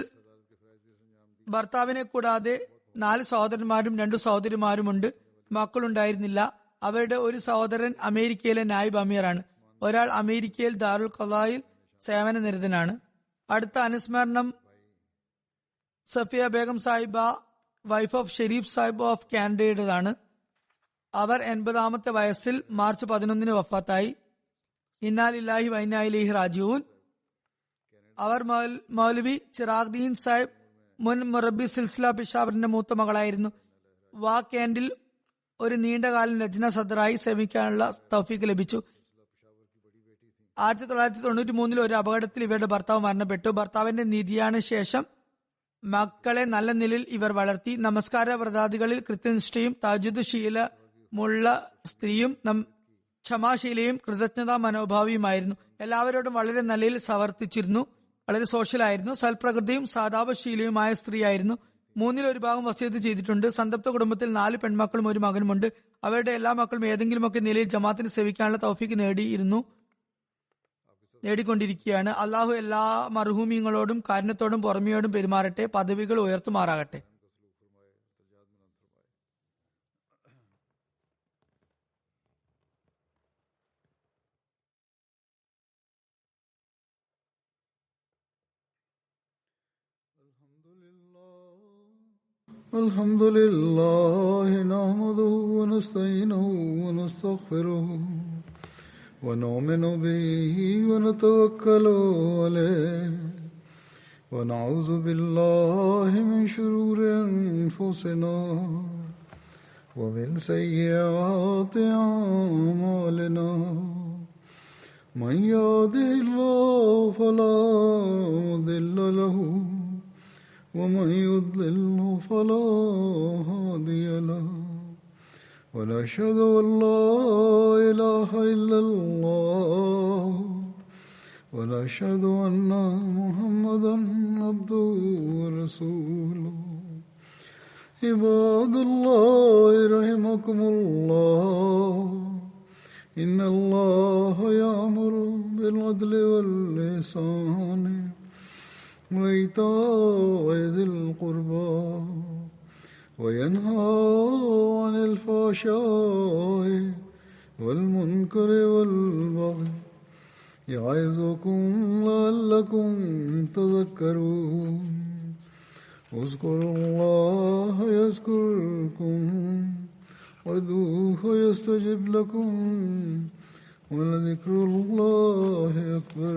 ഭർത്താവിനെ കൂടാതെ 4 സഹോദരന്മാരും 2 സഹോദരിമാരുമുണ്ട്. മക്കളുണ്ടായിരുന്നില്ല. അവരുടെ ഒരു സഹോദരൻ അമേരിക്കയിലെ നായിബ് അമീറാണ്. ഒരാൾ അമേരിക്കയിൽ ദാറുൽ ഖലായിൽ സേവന നിരതനാണ്. അടുത്ത അനുസ്മരണം Safiya Begum Sahiba, wife of Sharif Sahib of കാനഡയുടേതാണ്. അവർ 80-ാമത്തെ വയസ്സിൽ മാർച്ച് 11 വഫാത്തായി. ഇന്നാലില്ലാഹി വ ഇന്നാ ഇലൈഹി റാജിഊൻ. അവർ മൗലവി ചിറാഗ്ദീൻ സാഹിബ് മുൻ മുറബി സിൽസില പിഷാവറിന്റെ മൂത്ത മകളായിരുന്നു. വാക്ക് എൻഡിൽ ഒരു നീണ്ടകാലം ലജ്ന സദറായി സേവിക്കാനുള്ള തൗഫീക്ക് ലഭിച്ചു. 1993 ഒരു അപകടത്തിൽ ഇവരുടെ ഭർത്താവ് മരണപ്പെട്ടു. ഭർത്താവിന്റെ നിര്യാണ ശേഷം മക്കളെ നല്ല നിലയിൽ ഇവർ വളർത്തി. നമസ്കാര വ്രതാദികളിൽ കൃത്യനിഷ്ഠയും തഹജ്ജുദ് ശീലമുള്ള സ്ത്രീയും ക്ഷമാശീലയും കൃതജ്ഞതാ മനോഭാവിയുമായിരുന്നു. എല്ലാവരോടും വളരെ നിലയിൽ സവർത്തിച്ചിരുന്നു. വളരെ സോഷ്യലായിരുന്നു. സൽപ്രകൃതിയും സാധാപശീലയുമായ സ്ത്രീയായിരുന്നു. 3-1 ഭാഗം വസിയത്ത് ചെയ്തിട്ടുണ്ട്. സന്തപ്ത കുടുംബത്തിൽ 4 പെൺമക്കളും 1 മകനുമുണ്ട്. അവരുടെ എല്ലാ മക്കളും ഏതെങ്കിലുമൊക്കെ നിലയിൽ ജമാഅത്തിന് സേവിക്കാനുള്ള തൗഫീക്ക് നേടിക്കൊണ്ടിരിക്കുകയാണ്. അള്ളാഹു എല്ലാ മർഹൂമിങ്ങളോടും കാരുണ്യത്തോടും പുറമെയോടും പെരുമാറട്ടെ, പദവികൾ ഉയർത്തുമാറാകട്ടെ. الحمد لله نحمده ونستعينه ونستغفره ونؤمن به ونتوكل عليه ونعوذ بالله من شرور أنفسنا ومن سيئات أعمالنا من يهده الله فلا مضل له ومن يضلل فلا هادي له ونشهد أن لا إله إلا الله ونشهد أن محمدا عبده ورسوله عباد الله رحمكم الله إن الله يأمر بالعدل والإحسان وإيتاء ذي القربى وينهى عن الفحشاء والمنكر والبغي يعظكم لعلكم تذكرون اذكروا الله يذكركم وادعوه يستجب لكم ولذكر الله أكبر.